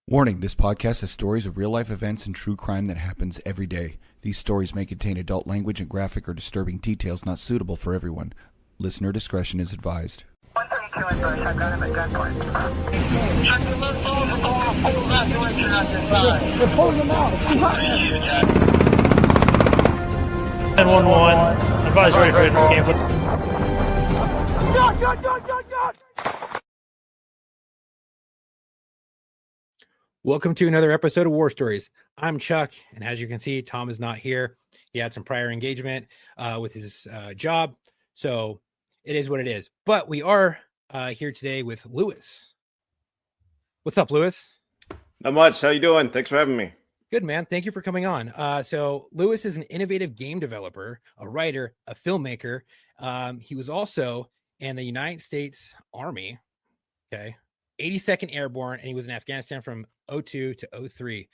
Warning, this podcast has stories of real-life events and true crime that happens every day. These stories may contain adult language and graphic or disturbing details not suitable for everyone. Listener discretion is advised. 132 in Bush, I've got him at gunpoint. Check the left over, we're going to full evacuation at this time. They're pulling them out. 10-1-1, advise ready for camp. God! Welcome to another episode of War Stories. I'm Chuck, and as you can see, Tom is not here. He had some prior engagement with his job, so it is what it is. But we are here today with Lewis. What's up, Lewis? Not much. How you doing? Thanks for having me. Good, man. Thank you for coming on. So Lewis is an innovative game developer, a writer, a filmmaker. He was also in the United States Army, 82nd Airborne, and he was in Afghanistan from 02 to 03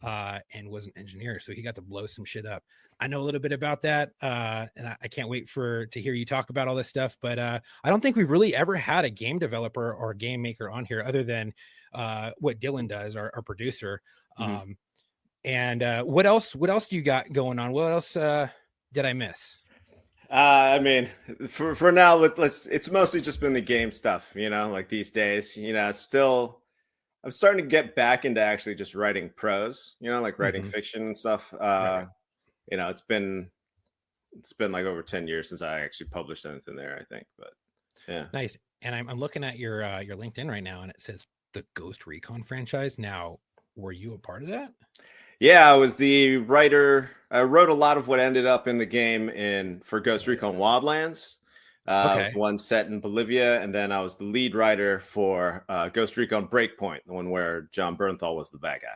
and was an engineer. So he got to blow some shit up. I know a little bit about that, and I can't wait to hear you talk about all this stuff. But I don't think we've really ever had a game developer or a game maker on here other than what Dylan does, our producer. Mm-hmm. And what else do you got going on? What else did I miss? I mean, for now, it's mostly just been the game stuff, like these days, I'm starting to get back into actually just writing prose, like writing fiction and stuff. Right. It's been like over 10 years since I actually published anything there, I think, but yeah. Nice. And I'm looking at your LinkedIn right now, and it says the Ghost Recon franchise. Now, were you a part of that? Yeah, I was the writer. I wrote a lot of what ended up in the game for Ghost Recon Wildlands, one set in Bolivia, and then I was the lead writer for Ghost Recon Breakpoint, the one where John Bernthal was the bad guy.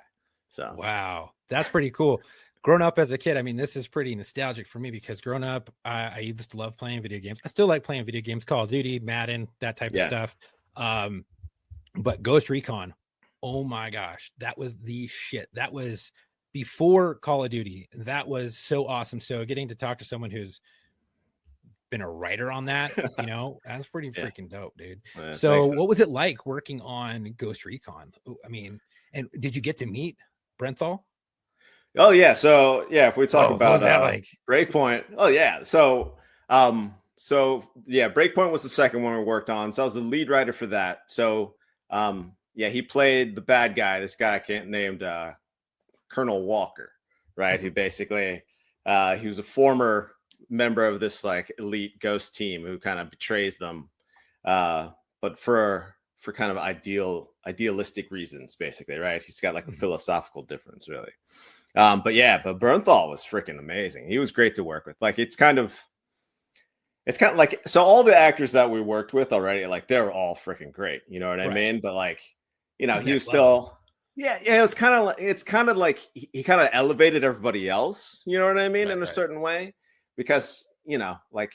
So wow, that's pretty cool. Growing up as a kid, I mean, this is pretty nostalgic for me because growing up, I used to love playing video games. I still like playing video games, Call of Duty, Madden, that type of stuff. But Ghost Recon, oh my gosh, that was the shit. That was before Call of Duty. That was so awesome. So getting to talk to someone who's been a writer on that, that's pretty freaking dope, dude. Yeah, so what was it like working on Ghost Recon? I mean, and did you get to meet Brenthal? Oh yeah. So yeah, if we talk about Breakpoint. Oh yeah. So Breakpoint was the second one we worked on. So I was the lead writer for that. So he played the bad guy, this guy named Colonel Walker, right? Who basically he was a former member of this like elite ghost team who kind of betrays them, but for kind of idealistic reasons, basically, right? He's got like a philosophical difference, really. But Bernthal was freaking amazing. He was great to work with. Like it's kind of like, so all the actors that we worked with already, like they were all freaking great, you know what I mean? But like, he was still. Yeah, it's kind of like he kind of elevated everybody else, you know what I mean, in a certain way, because like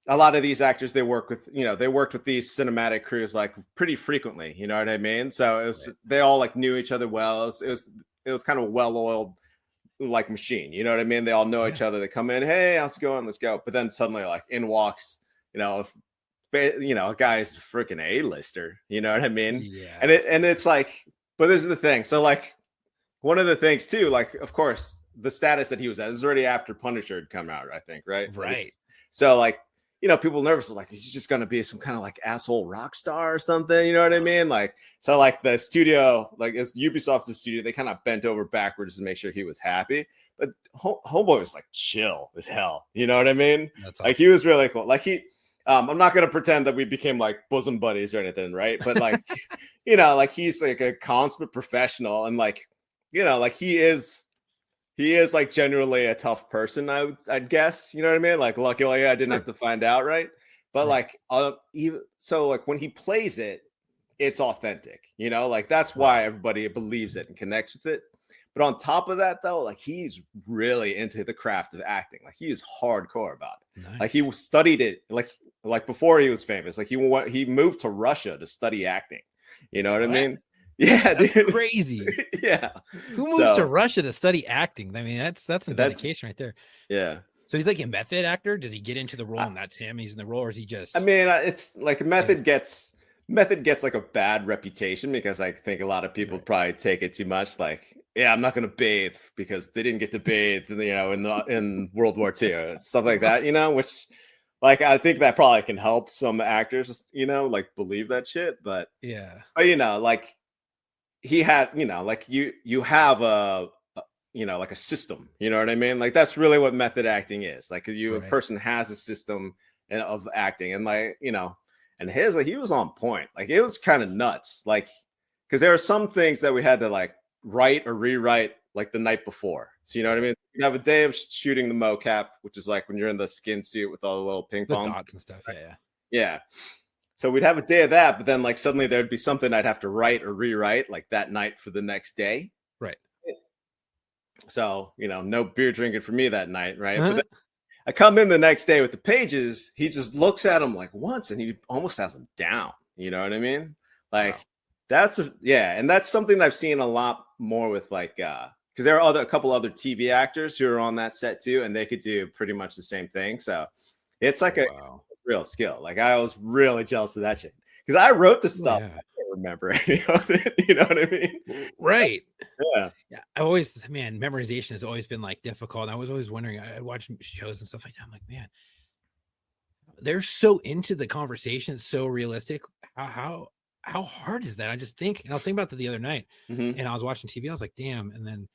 a lot of these actors they worked with these cinematic crews like pretty frequently, you know what I mean. So they all like knew each other well. It was kind of a well-oiled like machine, you know what I mean. They all know each other. They come in, hey, how's it going? Let's go. But then suddenly like in walks, a guy's freaking A-lister, you know what I mean? Yeah. And it's like. But this is the thing. So, like, one of the things, too, like, of course, the status that he was at, this is already after Punisher had come out, I think, right? Right. So, like, people nervous are like, is he just going to be some kind of, like, asshole rock star or something? You know what I mean? Like, so, like, the studio, like, as Ubisoft's studio, they kind of bent over backwards to make sure he was happy. But Homeboy was, like, chill as hell. You know what I mean? That's awesome. Like, he was really cool. Like, I'm not going to pretend that we became like bosom buddies or anything, right? But like, like he's like a consummate professional, and like, like he is like genuinely a tough person. I'd guess, you know what I mean? Like, luckily I didn't have to find out, right? But like, even so, like when he plays it, it's authentic, like that's why everybody believes it and connects with it. But on top of that, though, like he's really into the craft of acting. Like he is hardcore about it. Nice. Like he studied it. Like before he was famous. Like he moved to Russia to study acting. You know what I mean? Yeah, that's dude. Crazy. Yeah. Who moves to Russia to study acting? I mean, that's some dedication right there. Yeah. So he's like a method actor. Does he get into the role and that's him? He's in the role, or is he just? I mean, it's like a method gets Method gets like a bad reputation because I think a lot of people probably take it too much. Like, yeah, I'm not going to bathe because they didn't get to bathe, in World War II, stuff like that, which like I think that probably can help some actors, like believe that shit. But like he had, like you have like a system, you know what I mean? Like that's really what method acting is. Like a person has a system of acting, and like, and his, like, he was on point. Like it was kind of nuts. Like, because there are some things that we had to like write or rewrite like the night before. So you know what I mean? You have a day of shooting the mocap, which is like when you're in the skin suit with all the little ping pong dots and stuff. Yeah. So we'd have a day of that, but then like suddenly there'd be something I'd have to write or rewrite like that night for the next day. Right. So, no beer drinking for me that night, right? But then I come in the next day with the pages. He just looks at them like once and he almost has them down. You know what I mean? Like and that's something I've seen a lot more with like because there are a couple other TV actors who are on that set too, and they could do pretty much the same thing. So it's like a real skill. Like I was really jealous of that shit because I wrote the stuff. I can't remember any of it. You know what I mean? Right. Yeah. I always, memorization has always been like difficult. I was always wondering, I watch shows and stuff like that. I'm like, man, they're so into the conversation, so realistic. How hard is that? I just think, and I was thinking about that the other night, and I was watching TV. I was like, damn. And then,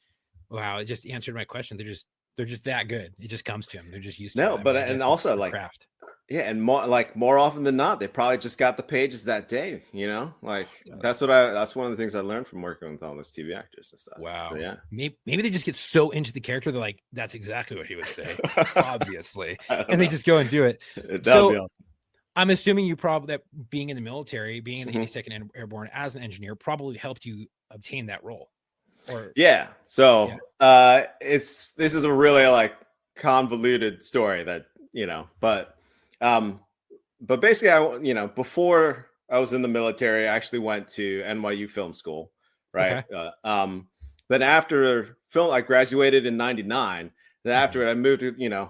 wow, it just answered my question. They're just that good. It just comes to them. They're just used to it. No, but and also like craft. Yeah, and more often than not, they probably just got the pages that day. Like that's one of the things I learned from working with all those TV actors and stuff. Wow. So, yeah. Maybe they just get so into the character they're like, that's exactly what he would say, obviously, and they just go and do it. That'd be awesome. I'm assuming you probably that being in the military, being in the 82nd Airborne as an engineer, probably helped you obtain that role. So this is a really like convoluted story that but basically I before I was in the military I actually went to NYU film school, right? Then after film I graduated in 99. Then after it I moved to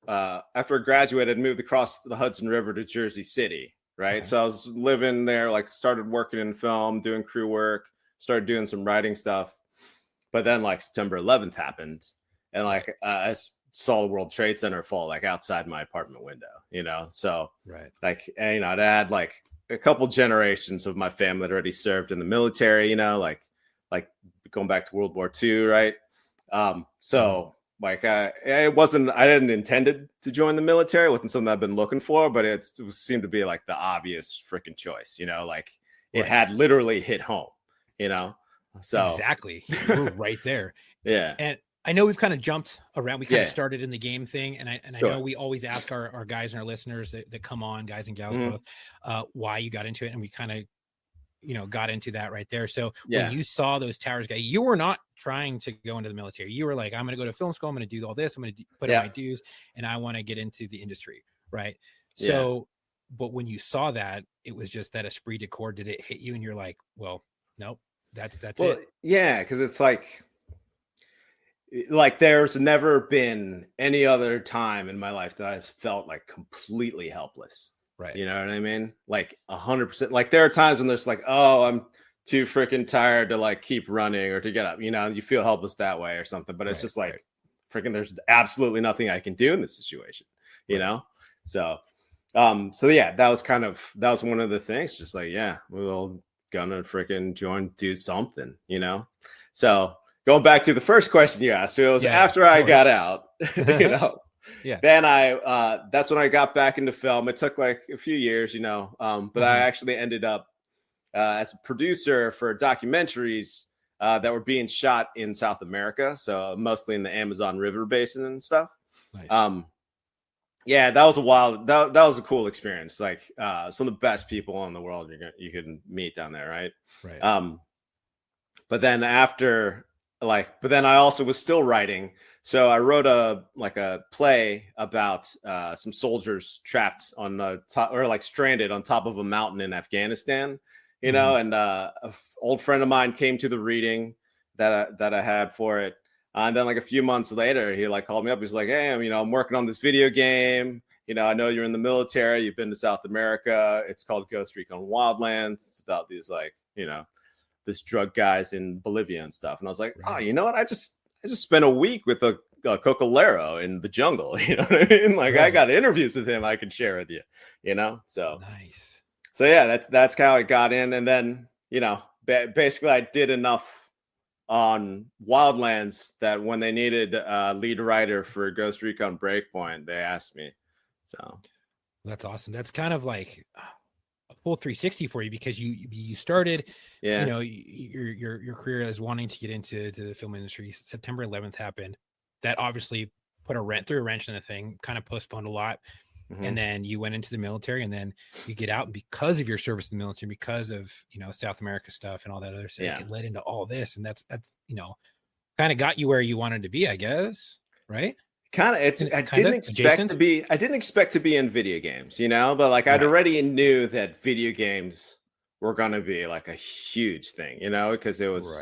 after I graduated I moved across the Hudson River to Jersey City, right? So I was living there, like started working in film, doing crew work, started doing some writing stuff. But then like September 11th happened and like I saw the World Trade Center fall like outside my apartment window, so like, and, I'd had like a couple generations of my family that already served in the military, like going back to World War II, right? So like I didn't intended to join the military. It wasn't something I've been looking for, but it seemed to be like the obvious freaking choice, like it had literally hit home, So exactly, we're right there. And I know we've kind of jumped around. We kind of started in the game thing, and I know we always ask our guys and our listeners that come on, guys and gals both, why you got into it, and we kind of got into that right there. So when you saw those towers, you were not trying to go into the military. You were like, I'm going to go to film school. I'm going to do all this. I'm going to put in my dues, and I want to get into the industry, right? So, but when you saw that, it was just that esprit de corps. Did it hit you, and you're like, well, nope. That's it. Yeah, because it's like there's never been any other time in my life that I've felt like completely helpless. Right. You know what I mean? Like 100%. Like there are times when there's like, oh, I'm too freaking tired to like keep running or to get up. You feel helpless that way or something. But it's just like freaking there's absolutely nothing I can do in this situation. So yeah, that was one of the things. Just like, we'll gonna freaking do something, So going back to the first question you asked, so it was after I got out, then that's when I got back into film. It took like a few years, but I actually ended up as a producer for documentaries that were being shot in South America, so mostly in the Amazon River basin and stuff. Nice. That was that was a cool experience. Like some of the best people in the world you can meet down there, right? But then but then I also was still writing. So I wrote a play about some soldiers trapped on the top or like stranded on top of a mountain in Afghanistan, and an old friend of mine came to the reading that I had for it. And then like a few months later, he like called me up. He's like, hey, I'm working on this video game. I know you're in the military. You've been to South America. It's called Ghost Recon Wildlands. It's about these this drug guys in Bolivia and stuff. And I was like, Right. oh, you know what? I just spent a week with a Cocalero in the jungle. You know what I mean? Like I got interviews with him I can share with you, So Nice. So yeah, that's how I got in. And then, basically I did enough on Wildlands that when they needed a lead writer for Ghost Recon Breakpoint, they asked me. So that's awesome. That's kind of like a full 360 for you, because you started, your career as wanting to get into the film industry. September 11th happened. That obviously threw a wrench in the thing, kind of postponed a lot. Mm-hmm. And then you went into the military, and then you get out, and because of your service in the military, because of South America stuff and all that other stuff, it led into all this, and that's kind of got you where you wanted to be, I guess, right? I didn't expect to be in video games, but like I'd already knew that video games were gonna be like a huge thing, because it was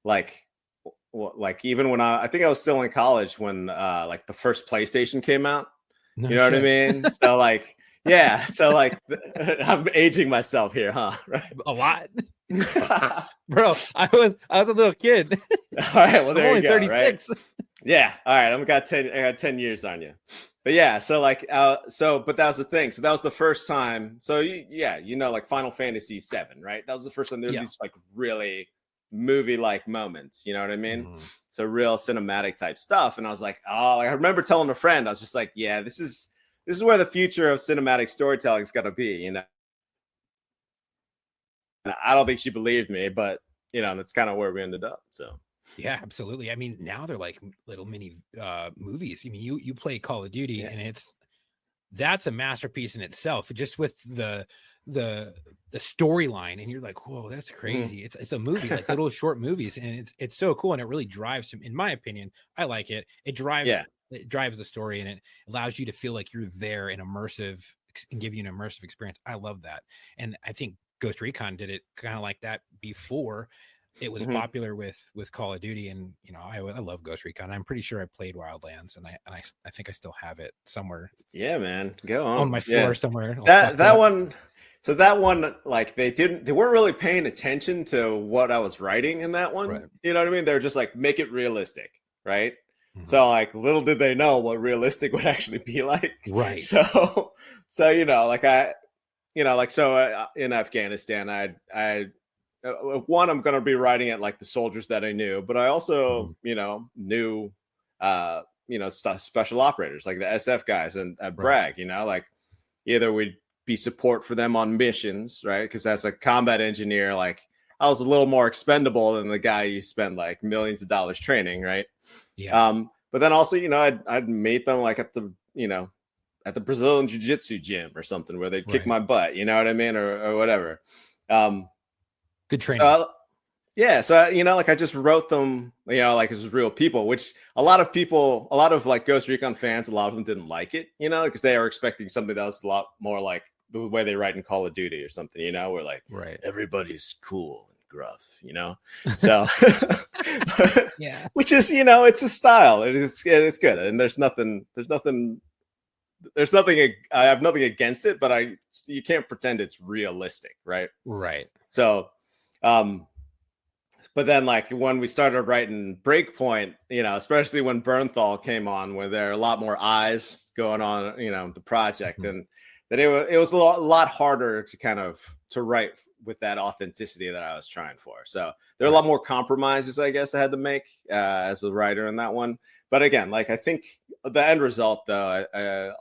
like even when I think I was still in college when like the first PlayStation came out. No you know shit. What I mean? So like, yeah. So like, I'm aging myself here, huh? Right. A lot, bro. I was a little kid. All right. Well, there I'm you go. 36. Right? Yeah. All right. I got 10 years on you. But yeah. So like, but that was the thing. So that was the first time. So like Final Fantasy VII, right? That was the first time there were these like really movie-like moments. You know what I mean? Mm-hmm. So real cinematic type stuff. And I was like, oh, I remember telling a friend, I was just like, yeah, this is where the future of cinematic storytelling is going to be, And I don't think she believed me, but that's kind of where we ended up. So yeah, absolutely. I mean, now they're like little mini movies. I mean, you play Call of Duty and that's a masterpiece in itself, just with the storyline, and you're like, whoa, that's crazy. It's a movie, like little short movies, and it's so cool, and it really drives him. In my opinion, I like it. It drives the story, and it allows you to feel like you're there and immersive, and give you an immersive experience. I love that, and I think Ghost Recon did it kind of like that before it was popular with Call of Duty. And I love Ghost Recon. I'm pretty sure I played Wildlands, and I think I still have it somewhere. Yeah, man, go on my floor somewhere. That one. So that one, like they weren't really paying attention to what I was writing in that one. Right. You know what I mean? They're just like, make it realistic, right? Mm-hmm. So like, little did they know what realistic would actually be like. Right. So in Afghanistan, I'm going to be writing at like the soldiers that I knew, but I also, knew, special operators like the SF guys and at Bragg, like either we'd be support for them on missions, right? Because as a combat engineer, like I was a little more expendable than the guy you spend like millions of dollars training, right? Yeah. But then also, I'd meet them like at the Brazilian Jiu-Jitsu gym or something where they'd kick my butt, you know what I mean, or whatever. Good training. So like I just wrote them, like as real people, which a lot of like Ghost Recon fans, a lot of them didn't like it, because they are expecting something that was a lot more like the way they write in Call of Duty or something, where like everybody's cool and gruff, so yeah, which is, it's a style. It's good. And there's nothing, I have nothing against it, but you can't pretend it's realistic. Right. So, but then like when we started writing Breakpoint, especially when Bernthal came on, where there are a lot more eyes going on, the project, and that it was a lot harder to write with that authenticity that I was trying for. So there are a lot more compromises, I guess, I had to make as a writer in that one. But again, like I think the end result, though,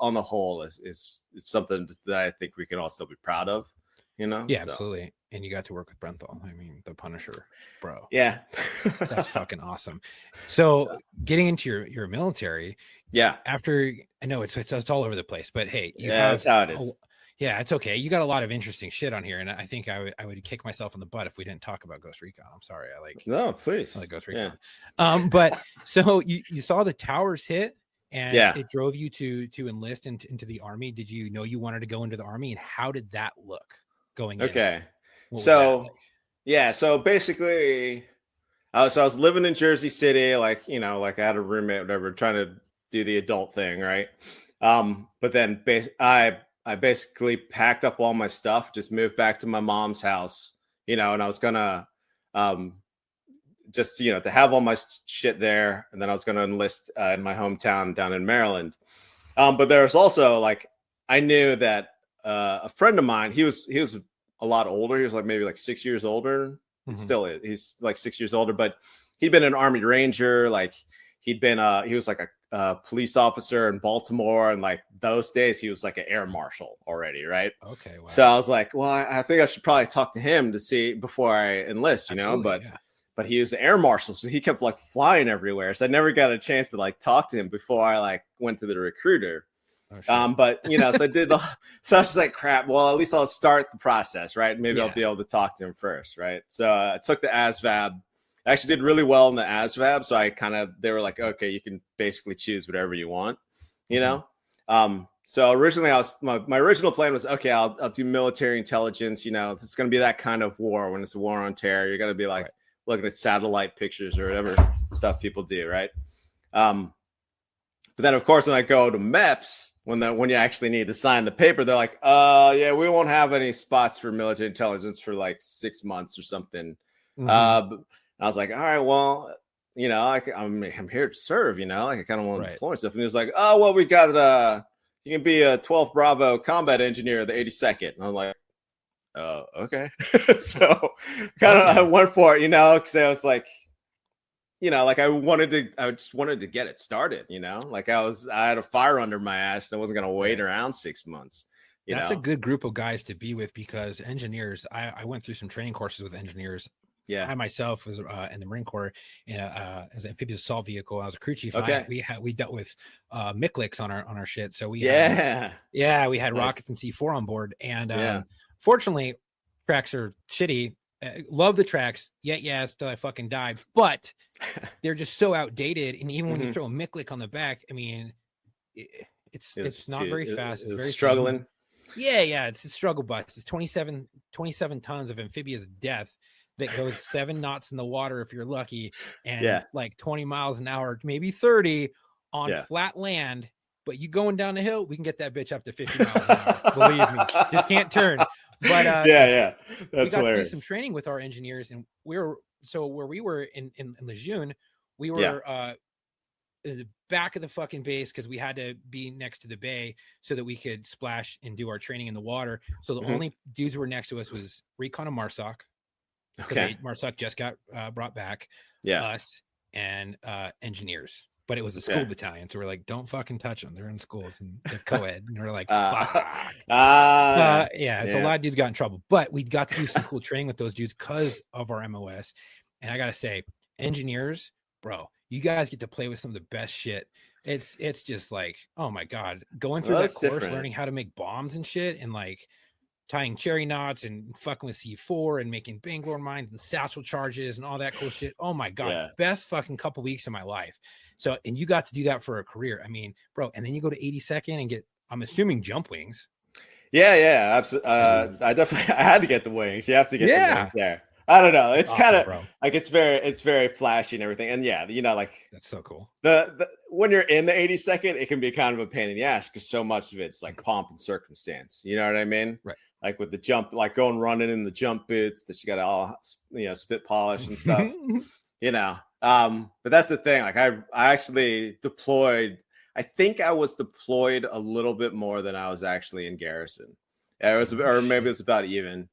on the whole, is something that I think we can all still be proud of. Yeah, absolutely. And you got to work with Brenthal. I mean, the Punisher, bro. Yeah. That's fucking awesome. So getting into your military. Yeah. After, I know it's all over the place, but hey, that's how it is. Yeah, it's okay. You got a lot of interesting shit on here, and I think I would kick myself in the butt if we didn't talk about Ghost Recon. I'm sorry. No, please. I like Ghost Recon. Yeah. But so you saw the towers hit, and it drove you to enlist into the Army. Did you know you wanted to go into the Army, and how did that look going in? Okay. So basically, so I was living in Jersey City, like I had a roommate, whatever, trying to do the adult thing, right? But then I basically packed up all my stuff, just moved back to my mom's house, and I was gonna just to have all my shit there, and then I was gonna enlist in my hometown down in Maryland. But there's also like I knew that a friend of mine, he was a lot older. He was like maybe like 6 years older. Still is. He's like 6 years older, but he'd been an Army Ranger. Like he was like a police officer in Baltimore, and like those days he was like an air marshal already, right? Okay. Wow. So I was like, well, I think I should probably talk to him to see before I enlist, but he was an air marshal, so he kept like flying everywhere. So I never got a chance to like talk to him before I like went to the recruiter. Oh, sure. But so I did so I was just like, crap. Well, at least I'll start the process, right? Maybe I'll be able to talk to him first, right? So I took the ASVAB. I actually did really well in the ASVAB, so they were like, okay, you can basically choose whatever you want, So originally my original plan was, okay, I'll do military intelligence. It's going to be that kind of war. When it's a war on terror, you're going to be like looking at satellite pictures or whatever stuff people do, right? But then, of course, when I go to MEPS, when you actually need to sign the paper, they're like, yeah, we won't have any spots for military intelligence for like 6 months or something. I was like, all right, well, I'm here to serve, like I kind of want to deploy stuff. And he was like, oh, well, we got you can be a 12th Bravo combat engineer of the 82nd. And I'm like, oh, okay. So kind of I went for it, because I was like, like I just wanted to get it started, like I had a fire under my ass. And I wasn't going to wait around 6 months. That's a good group of guys to be with, because engineers, I went through some training courses with engineers. Yeah, I myself was in the Marine Corps as an amphibious assault vehicle. I was a crew chief. Okay, we dealt with MICLICs on our shit. So we had rockets and C4 on board. And fortunately, tracks are shitty. Love the tracks. Still I fucking died. But they're just so outdated. And even when you throw a MICLIC on the back, I mean, it's not very fast. It's very struggling. Yeah, it's a struggle bus. It's 27 tons of amphibious death that goes 7 knots in the water if you're lucky, and like 20 miles an hour, maybe 30 on flat land. But you going down the hill, we can get that bitch up to 50 miles an hour. Believe me, just can't turn. But that's we got hilarious. to do some training with our engineers, and where we were in Lejeune, we were in the back of the fucking base, because we had to be next to the bay so that we could splash and do our training in the water. So the only dudes who were next to us was Recon and MARSOC. Okay, MARSOC just got brought back. Us and engineers, but it was a school battalion, so we're like, don't fucking touch them. They're in schools and they're co-ed, and we're like, fuck. So a lot of dudes got in trouble, but we got to do some cool training with those dudes because of our MOS. And I gotta say, engineers, bro, you guys get to play with some of the best shit. It's just like, oh my god, going through that course, learning how to make bombs and shit, and like tying cherry knots and fucking with C4 and making Bangalore mines and satchel charges and all that cool shit. Oh my god, best fucking couple weeks of my life. So, and you got to do that for a career. I mean, bro, and then you go to 82nd and get, I'm assuming, jump wings. Yeah, absolutely. I had to get the wings. You have to get the wings there. I don't know. It's kind of like it's very flashy and everything. And like that's so cool. The when you're in the 82nd, it can be kind of a pain in the ass because so much of it's like pomp and circumstance. You know what I mean? Right. Like with the jump, like going running in the jump boots that you got to all spit polish and stuff. But that's the thing. Like I actually deployed. I think I was deployed a little bit more than I was actually in garrison. It was, or maybe it was about even.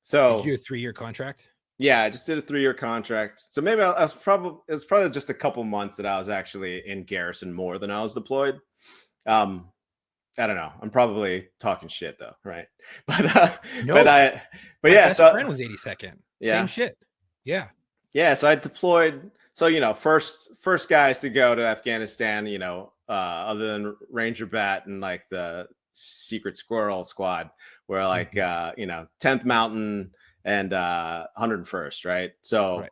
So did you do a 3-year contract? Yeah, I just did a 3-year contract. So maybe it's probably just a couple months that I was actually in garrison more than I was deployed. I don't know. I'm probably talking shit though, right? But my best friend was 82nd. Same shit. Yeah. So I deployed. So first guys to go to Afghanistan. Other than Ranger Bat and like the Secret Squirrel Squad, were like 10th Mountain and 101st, right? So,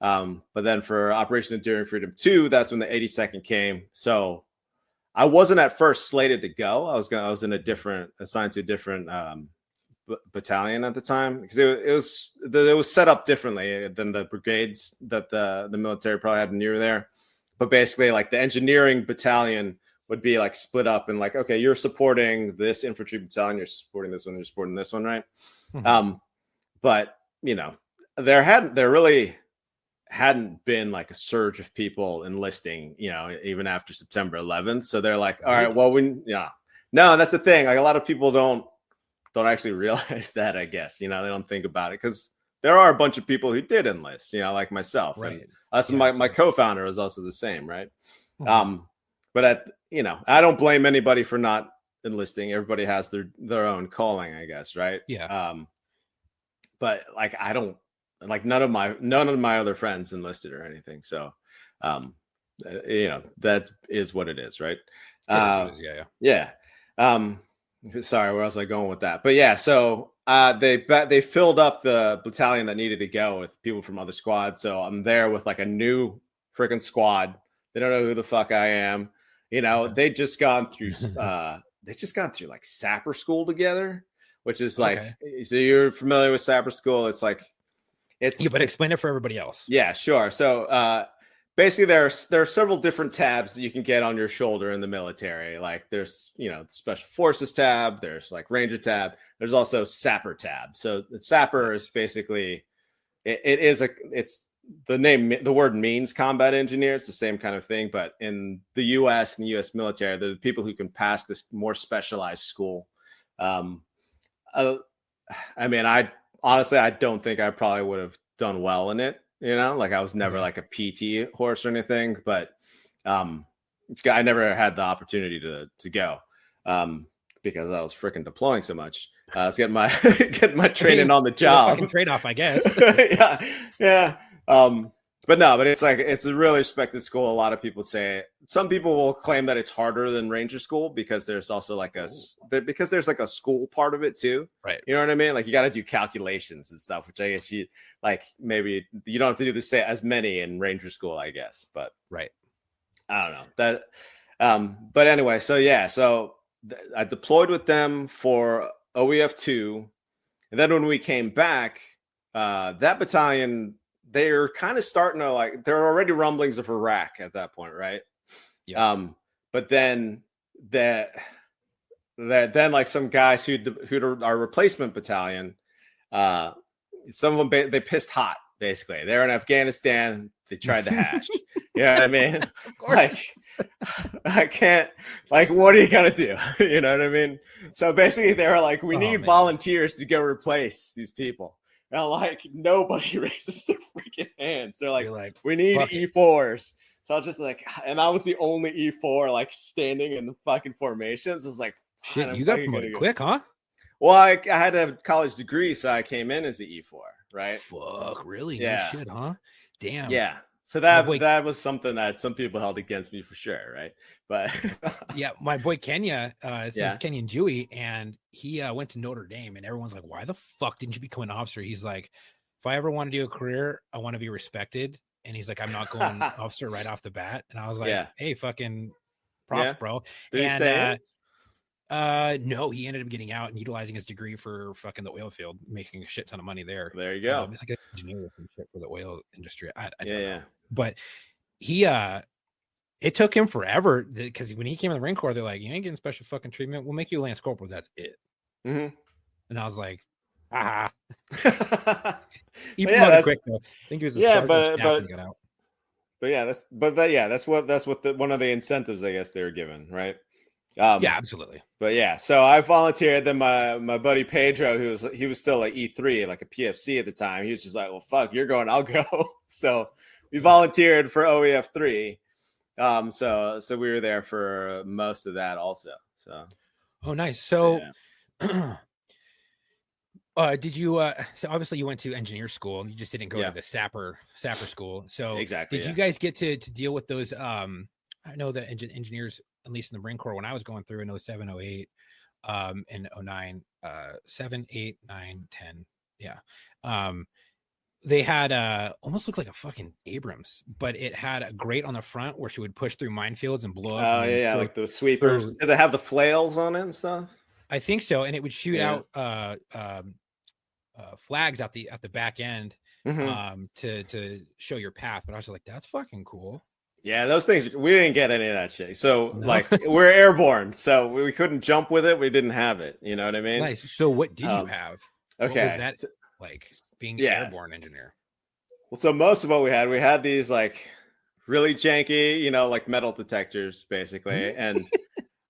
but then for Operation Enduring Freedom 2, that's when the 82nd came. So I wasn't at first slated to go. I was assigned to a different battalion at the time, because it was set up differently than the brigades that the military probably had near there. But basically, like the engineering battalion would be like split up and like, okay, you're supporting this infantry battalion, you're supporting this one, you're supporting this one, right? But you know, there really hadn't been like a surge of people enlisting, you know, even after September 11th. So they're like, all right, well, no, that's the thing. Like a lot of people don't actually realize that, I guess, you know, they don't think about it because there are a bunch of people who did enlist, you know, like myself. Right. And that's my co-founder was also the same, right? But you know, I don't blame anybody for not enlisting. Everybody has their own calling, I guess, right? Yeah. But like I don't like none of my other friends enlisted or anything. So you know, that is what it is, right? Yeah. Sorry, where else was I going with that? But yeah, so they filled up the battalion that needed to go with people from other squads. So I'm there with like a new freaking squad. They don't know who the fuck I am. You know, they just gone through like sapper school together, which is like, so you're familiar with sapper school. It's like, but explain it for everybody else. Yeah, sure. So basically there are several different tabs that you can get on your shoulder in the military. Like there's, you know, special forces tab, there's like ranger tab, there's also sapper tab. So the sapper is basically it's the name, the word means combat engineer. It's the same kind of thing, but in the US and the US military, they're the people who can pass this more specialized school. I mean, I don't think I probably would have done well in it. You know, like I was never like a PT horse or anything, but I never had the opportunity to go because I was freaking deploying so much. I was getting my training on the job. Fucking trade off, I guess. yeah. But it's a really respected school. A lot of people say, some people will claim that it's harder than Ranger School because there's also like because there's like a school part of it too. Right. You know what I mean? Like you got to do calculations and stuff, which I guess you like, maybe you don't have to do the same as many in Ranger School, I guess, but right. I don't know that. But anyway, so yeah, I deployed with them for OEF2. And then when we came back, that battalion, they're kind of starting to like, there are already rumblings of Iraq at that point, right? Yeah. But then like some guys who our replacement battalion, some of them they pissed hot. Basically, they're in Afghanistan. They tried to hash. You know what I mean? Of course. Like, I can't. Like, what are you gonna do? You know what I mean? So basically, they were like, "We need volunteers to go replace these people." And like, nobody raises their freaking hands. They're like, "We need E4s." So I was just like, and I was the only E4 like standing in the fucking formations. It's like, shit, you got promoted quick, huh? Well, I had a college degree, so I came in as the E4, right? Fuck, really? Yeah. No shit, huh? Damn. Yeah. So that was something that some people held against me for sure, right? But yeah, my boy Kenya, his name's Kenyan Jewy, and he went to Notre Dame, and everyone's like, "Why the fuck didn't you become an officer?" He's like, "If I ever want to do a career, I want to be respected." And he's like, "I'm not going officer right off the bat." And I was like, "Hey, fucking props, bro." Did he stay in? No, he ended up getting out and utilizing his degree for fucking the oil field, making a shit ton of money there. There you go. It's like an engineer or some shit for the oil industry. I don't know. But he it took him forever because when he came in the Marine Corps, they're like, "You ain't getting special fucking treatment. We'll make you a Lance Corporal. That's it." Mm-hmm. And I was like, He promoted quick though. I think he was a sergeant when he got out. That's what one of the incentives I guess they were given, right? Yeah, absolutely. But yeah, so I volunteered. Then my buddy Pedro, he was still at E3, like a PFC at the time. He was just like, "Well, fuck, you're going, I'll go." So we volunteered for OEF3. So we were there for most of that also. So oh, nice. So did you so obviously you went to engineer school and you just didn't go to the sapper school. So exactly, did you guys get to deal with those I know that engineers, at least in the Marine Corps, when I was going through in 07, 08, and 09, 7, 8, 9, 10. Yeah. They had almost looked like a fucking Abrams, but it had a grate on the front where she would push through minefields and blow up. Oh yeah, like the sweepers. Did they have the flails on it and stuff? I think so, and it would shoot out flags at the back end to show your path. But I was like, that's fucking cool. Yeah, those things we didn't get any of that shit. So No? like we're airborne, so we couldn't jump with it. We didn't have it. You know what I mean? Nice. So what did you Um, have? What was Okay. that like being Yeah. airborne engineer? Well, so most of what we had these like really janky, like metal detectors, basically, and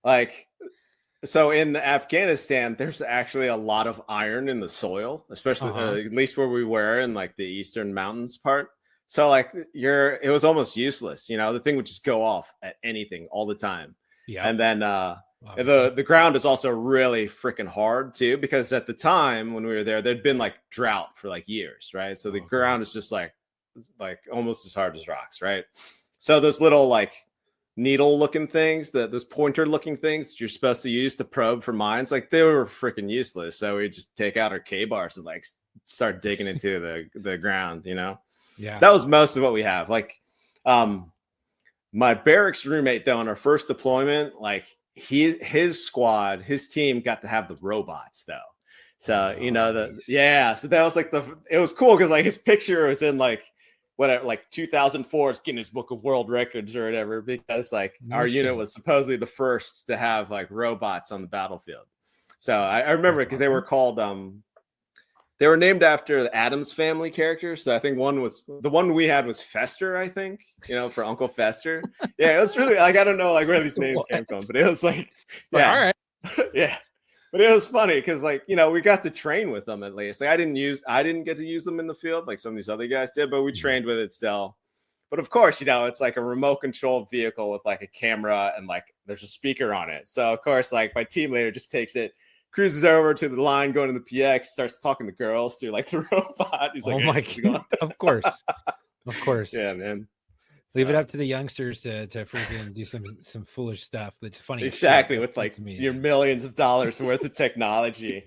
like so in Afghanistan, there's actually a lot of iron in the soil, especially at least where we were in like the eastern mountains part. So like it was almost useless. The thing would just go off at anything all the time. Yeah. And then Obviously. the ground is also really freaking hard too, because at the time when we were there, there'd been like drought for like years, right? So the ground is just like almost as hard as rocks, right? So those little like needle looking things, those pointer looking things that you're supposed to use to probe for mines, like they were freaking useless. So we just take out our K-bars and like start digging into the ground, Yeah. So that was most of what we have. Like my barracks roommate though, on our first deployment, like his squad, his team got to have the robots though. So so that was like it was cool because like his picture was in like whatever, like 2004's Guinness Book of World Records or whatever, because like our unit was supposedly the first to have like robots on the battlefield. So I remember because they were called they were named after the Addams Family characters. So I think the one we had was Fester, I think, for Uncle Fester. Yeah, it was really like, I don't know like where these names came from, but it was like, yeah, all right. Yeah. But it was funny because like, we got to train with them at least. Like I didn't get to use them in the field like some of these other guys did, but we trained with it still. But of course, it's like a remote controlled vehicle with like a camera and like there's a speaker on it. So of course, like my team leader just takes it, cruises over to the line, going to the PX, starts talking to girls through like the robot. He's like, oh my God. Of course. Yeah, man. Leave it up to the youngsters to freaking do some foolish stuff. That's funny. Exactly, with like your millions of dollars worth of technology,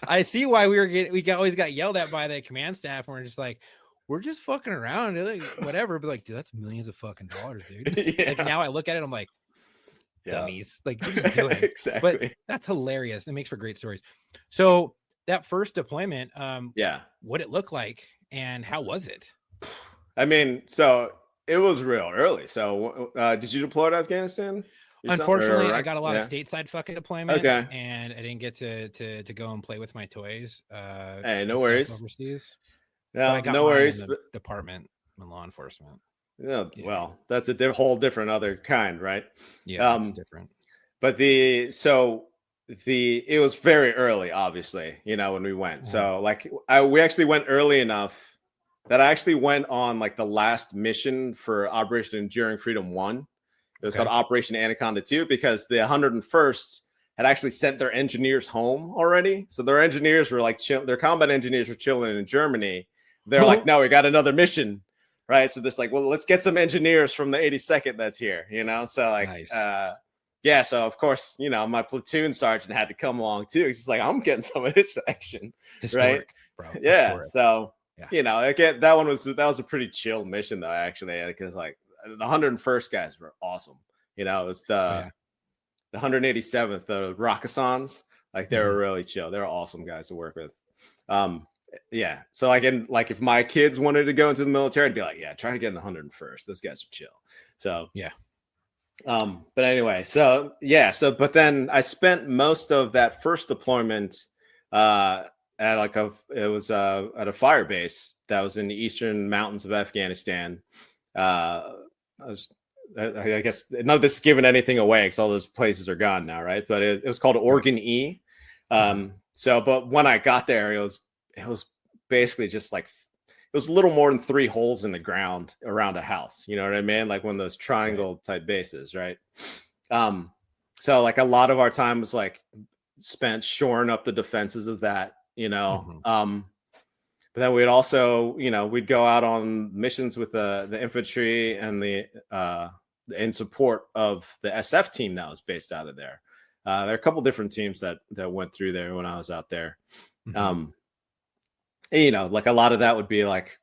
I see why we always got yelled at by the command staff, and we're just like, we're just fucking around, like, whatever. But like, dude, that's millions of fucking dollars, dude. Yeah. Like now I look at it, I'm like, dummies. Like, what are you doing? Exactly. But that's hilarious. It makes for great stories. So that first deployment, what it looked like and how was it? I mean, so it was real early. So did you deploy to Afghanistan? Unfortunately, I got a lot of stateside fucking deployments, Okay. and I didn't get to go and play with my toys. Hey, no worries. Overseas. No, I got no worries. in the department in law enforcement. Yeah, well, that's a whole different other kind, right? Yeah, it's different. But it was very early, obviously, when we went. So like we actually went early enough that I actually went on like the last mission for Operation Enduring Freedom 1. It was called Operation Anaconda 2 because the 101st had actually sent their engineers home already. So their engineers were like their combat engineers were chilling in Germany. They're like, no, we got another mission, right? So this like, well, let's get some engineers from the 82nd that's here, So like, nice. So of course, my platoon sergeant had to come along too. He's just like, I'm getting some of this action, right? Bro. Yeah. Historic. So. Yeah. Again, that was a pretty chill mission though, actually, because like the 101st guys were awesome. It was the 187th, the Rakasans, like they were really chill. They were awesome guys to work with. So like if my kids wanted to go into the military, I'd be like, yeah, try to get in the 101st. Those guys are chill. So but anyway, but then I spent most of that first deployment at a fire base that was in the eastern mountains of Afghanistan. I guess none of this is giving anything away because all those places are gone now, right? But it was called Oregon E. But when I got there, it was basically just like it was a little more than 3 holes in the ground around a house. You know what I mean? Like one of those triangle type bases, right? So like a lot of our time was like spent shoring up the defenses of that. But then we'd also, we'd go out on missions with the infantry and in support of the SF team that was based out of there. There are a couple different teams that went through there when I was out there. Like a lot of that would be like,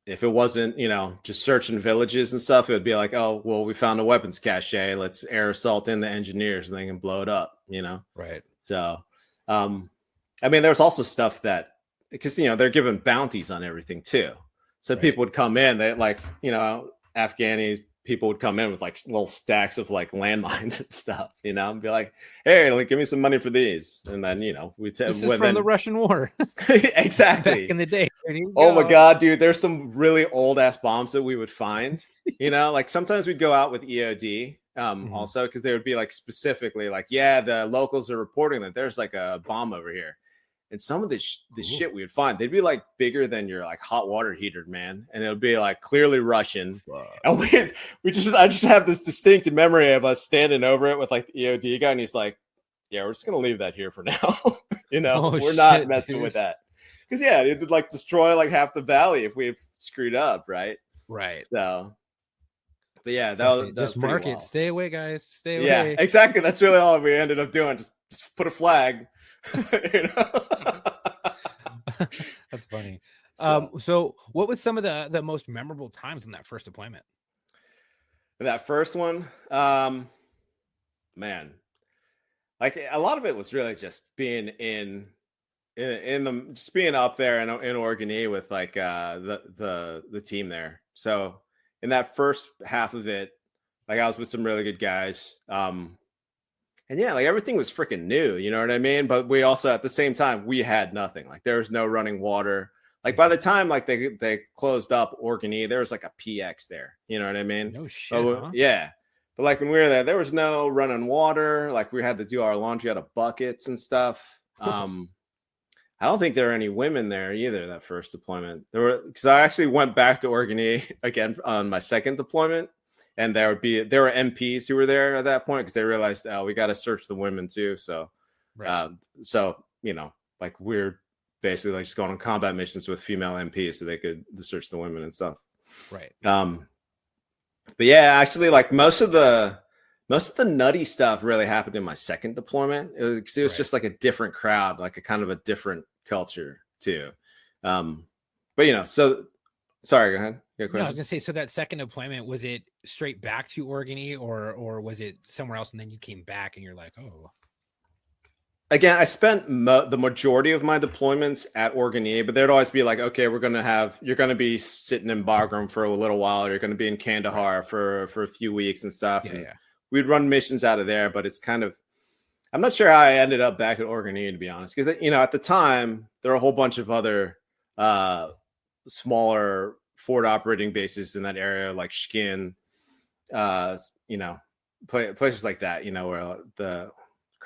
if it wasn't, just searching villages and stuff, it would be like, oh, well, we found a weapons cache. Let's air assault in the engineers and they can blow it up, Right. So, I mean, there's also stuff that, because, they're given bounties on everything too. So people would come in, they like, you know, Afghani people would come in with like little stacks of like landmines and stuff, you know, and be like, hey, like, give me some money for these. And then, you know, this is from the Russian war. Exactly. Back in the day. Oh my God, dude, there's some really old ass bombs that we would find, you know, like sometimes we'd go out with EOD also, because they would be like specifically like, yeah, the locals are reporting that there's like a bomb over here. And some of this shit we would find, they'd be like bigger than your like hot water heater, man. And it would be like clearly Russian. And I just have this distinct memory of us standing over it with like the EOD guy. And he's like, yeah, we're just going to leave that here for now. You know, we're not messing with that. Because, yeah, it would like destroy like half the valley if we screwed up. Right. Right. So, but yeah, that was just mark it. Stay away, guys. Stay away. Yeah, exactly. That's really all we ended up doing. Just put a flag. You know? That's funny. So what was some of the most memorable times on that first deployment? That first one, man, like a lot of it was really just being just being up there in Orkney with like the team there. So in that first half of it, like I was with some really good guys. And yeah, like everything was freaking new, you know what I mean? But we also, at the same time, we had nothing. Like there was no running water. Like by the time like they closed up Orkney, there was like a PX there. You know what I mean? No shit. Yeah. But like when we were there was no running water. Like we had to do our laundry out of buckets and stuff. I don't think there were any women there either that first deployment. Because I actually went back to Orkney again on my second deployment. And there were MPs who were there at that point because they realized, we got to search the women too. So, so you know, like we're basically like just going on combat missions with female MPs so they could search the women and stuff. Right. But yeah, actually, like most of the nutty stuff really happened in my second deployment. It was just like a different crowd, like a kind of a different culture too. But you know, so sorry, go ahead. No, I was gonna say, so that second deployment, was it straight back to Orkney or was it somewhere else and then you came back and you're like, oh? Again, I spent the majority of my deployments at Orkney, but there'd always be like, okay, you're going to be sitting in Bagram for a little while, or you're going to be in Kandahar for a few weeks and stuff. Yeah, and yeah. We'd run missions out of there, but it's kind of, I'm not sure how I ended up back at Orkney, to be honest, because, you know, at the time, there were a whole bunch of other smaller forward operating bases in that area, like Shkin, you know, places like that, you know, where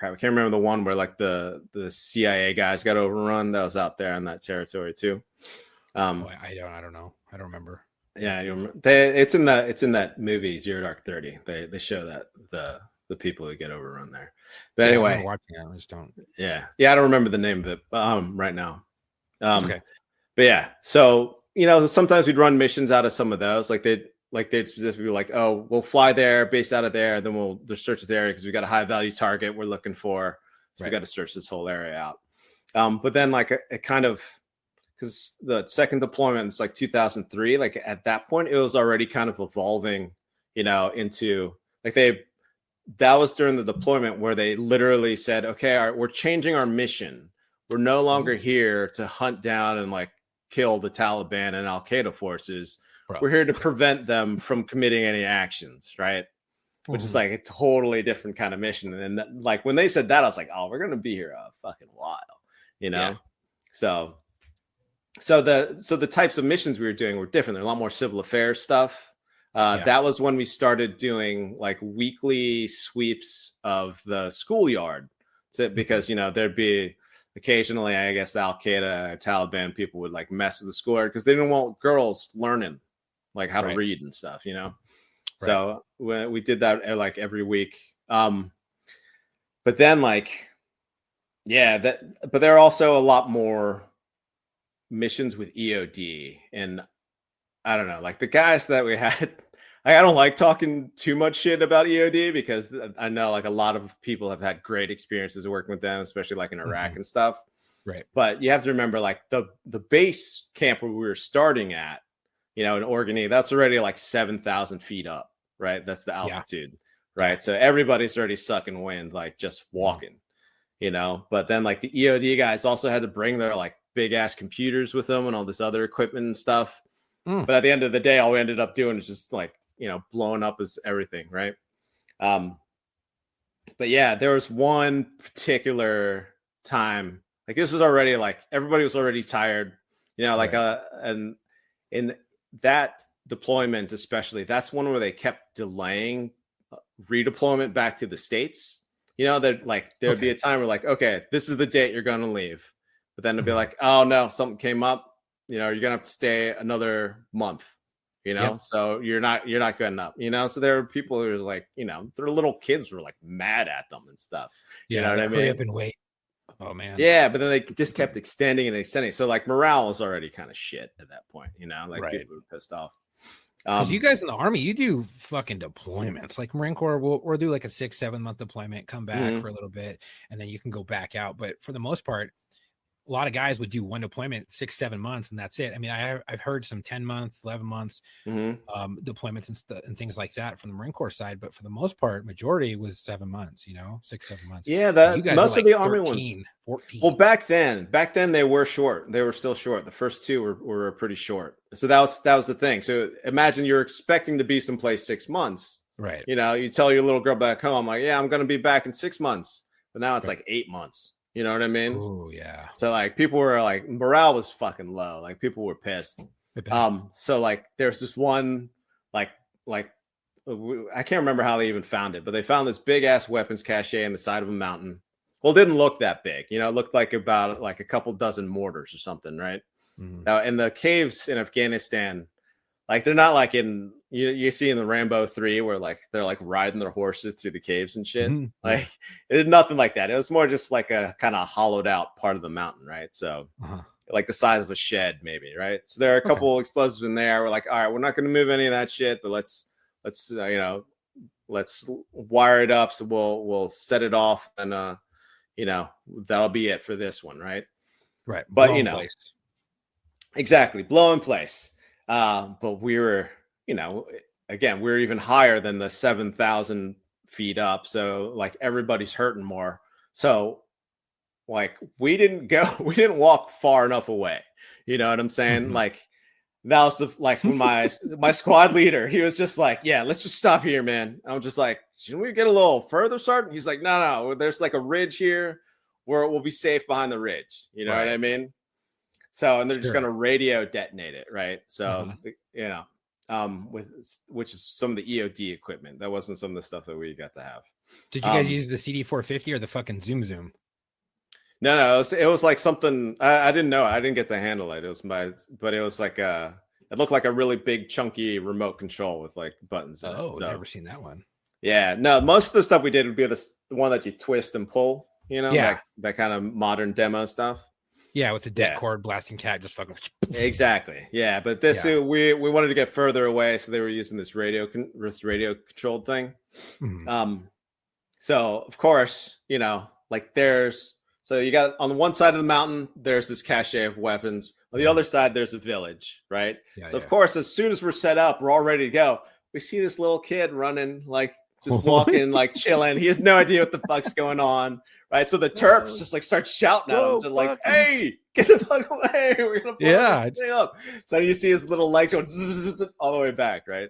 I can't remember the one where like the CIA guys got overrun. That was out there in that territory too. I don't know. I don't remember. Yeah, it's in that movie Zero Dark 30. They show that the people who get overrun there. But anyway, I'm watching it, I just don't. Yeah, I don't remember the name of it right now. Okay. But yeah, so you know, sometimes we'd run missions out of some of those. Like they'd specifically be like, oh, we'll fly there, base out of there, then we'll just search the area because we got a high value target we're looking for. So we got to search this whole area out. But then like it kind of, because the second deployment is like 2003, like at that point it was already kind of evolving, you know, into like that was during the deployment where they literally said, okay, all right, we're changing our mission. We're no longer here to hunt down and like kill the Taliban and Al Qaeda forces. We're here to prevent them from committing any actions, right? Which is like a totally different kind of mission. And then, like when they said that, I was like, "Oh, we're gonna be here a fucking while," you know. Yeah. So the types of missions we were doing were different. They're a lot more civil affairs stuff. That was when we started doing like weekly sweeps of the schoolyard, because you know there'd be occasionally, I guess, Al Qaeda or Taliban people would like mess with the schoolyard because they didn't want girls learning like how to read and stuff, you know. So we did that like every week. But then like, but there are also a lot more missions with EOD, and I don't know, like the guys that we had, I don't like talking too much shit about EOD because I know like a lot of people have had great experiences working with them, especially like in Iraq and stuff. Right. But you have to remember like the base camp where we were starting at, you know, in Orkney, that's already like 7,000 feet up, right? That's the altitude, right? So everybody's already sucking wind, like just walking, you know. But then like the EOD guys also had to bring their like big ass computers with them and all this other equipment and stuff. Mm. But at the end of the day, all we ended up doing is just like, blowing up as everything, right? But yeah, there was one particular time, like this was already like everybody was already tired, like and in that deployment especially, that's one where they kept delaying redeployment back to the States. That like there'd be a time where like, okay, this is the date you're gonna leave, but then it'd be like, oh no, something came up, you're gonna have to stay another month. So you're not good enough, so there are people who are like, their little kids were like mad at them and stuff. You know what I mean? Hurry up and wait. Oh man. Yeah, but then they just kept extending and extending. So like morale was already kind of shit at that point, like people were pissed off. Because you guys in the Army, you do fucking deployments. Like Marine Corps, we'll do like a 6-7 month deployment, come back for a little bit, and then you can go back out. But for the most part, a lot of guys would do one deployment 6-7 months and that's it. I mean, I've heard some 10 months, 11 months deployments and things like that from the Marine Corps side, but for the most part, majority was 7 months, 6-7 months. Yeah, most of the Army 13, 14. Well, back then they were short. They were still short. The first two were pretty short. So that was the thing. So imagine you're expecting to be someplace 6 months, right? You tell your little girl back home, like, yeah, I'm going to be back in 6 months, but now it's like 8 months. You know what I mean? Oh yeah. So like people were like, morale was fucking low. Like people were pissed. So like there's this one like I can't remember how they even found it, but they found this big ass weapons cache in the side of a mountain. Well, it didn't look that big. It looked like about like a couple dozen mortars or something, right? Now in the caves in Afghanistan, like they're not like in you see in the Rambo 3 where like they're like riding their horses through the caves and shit. Like it's nothing like that. It was more just like a kind of hollowed out part of the mountain, right? So like the size of a shed, maybe, right? So there are a couple explosives in there. We're like, all right, we're not going to move any of that shit, but let's wire it up. So we'll set it off, and that'll be it for this one, right? Right. But exactly, blow in place. But we were, again, we were even higher than the 7,000 feet up. So like everybody's hurting more. So like we didn't walk far enough away. You know what I'm saying? Like that was like when my squad leader, he was just like, yeah, let's just stop here, man. I'm just like, shouldn't we get a little further, Sergeant? He's like, no, there's like a ridge here where we'll be safe behind the ridge. You know what I mean? So, and they're just going to radio detonate it, right? So, which is some of the EOD equipment. That wasn't some of the stuff that we got to have. Did you guys use the CD450 or the fucking Zoom? No, it was like something I didn't know. I didn't get to handle it. But it was like it looked like a really big, chunky remote control with like buttons. Oh, never seen that one. Yeah, no, most of the stuff we did would be the one that you twist and pull. That kind of modern demo stuff. Yeah, with the dead cord blasting cat, just fucking. Exactly. Yeah, but this we wanted to get further away, so they were using this radio controlled thing. So of course, like so you got on the one side of the mountain, there's this cache of weapons. On the other side, there's a village, right? Of course, as soon as we're set up, we're all ready to go. We see this little kid running, like just walking, like chilling. He has no idea what the fuck's going on, right? So the Terps just like start shouting at him, just like, "Hey, get the fuck away! We're gonna blow this thing up." So you see his little legs going all the way back, right?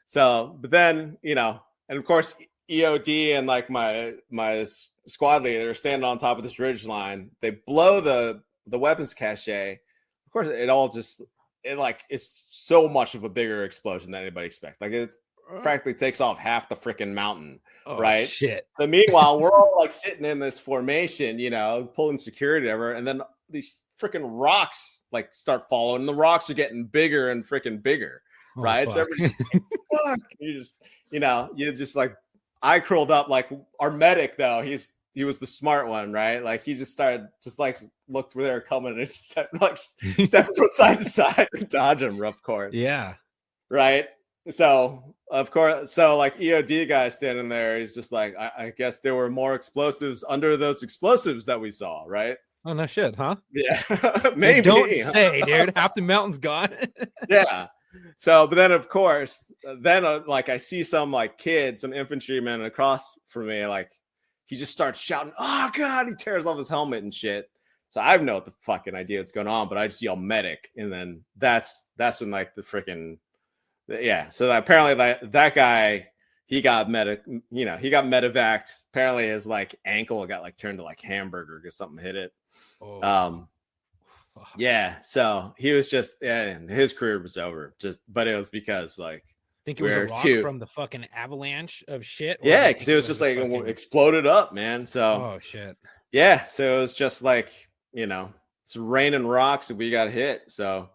So, but then and of course EOD and like my squad leader standing on top of this ridge line. They blow the weapons cache. Of course, it's so much of a bigger explosion than anybody expects. Like it practically takes off half the freaking mountain, right? Shit. So meanwhile, we're all like sitting in this formation, pulling security ever, and then these freaking rocks like start falling. And the rocks are getting bigger and freaking bigger, right? So everybody's fuck. You just like I curled up like our medic though. He was the smart one, right? Like he just started just like looked where they were coming and stepping from side to side and dodging them, of course. Yeah. Right. So of course, like EOD guy standing there, he's just like, I guess there were more explosives under those explosives that we saw, right? Oh no shit, huh? Yeah. Maybe. Don't say, dude. Half the mountain's gone. Yeah. So, but then of course, like I see some like kid, some infantryman across from me, like he just starts shouting, "Oh God!" He tears off his helmet and shit. So I have no the fucking idea what's going on, but I just yell medic, and then that's when like the freaking So apparently that guy, he got he got medevaced. Apparently his like ankle got like turned to like hamburger because something hit it. Oh. Yeah, so he was just his career was over. But it was because like Think it was a rock from the fucking avalanche of shit. Yeah, because it was just like exploded up, man. So oh shit. Yeah, so it was just like it's raining rocks and we got hit. So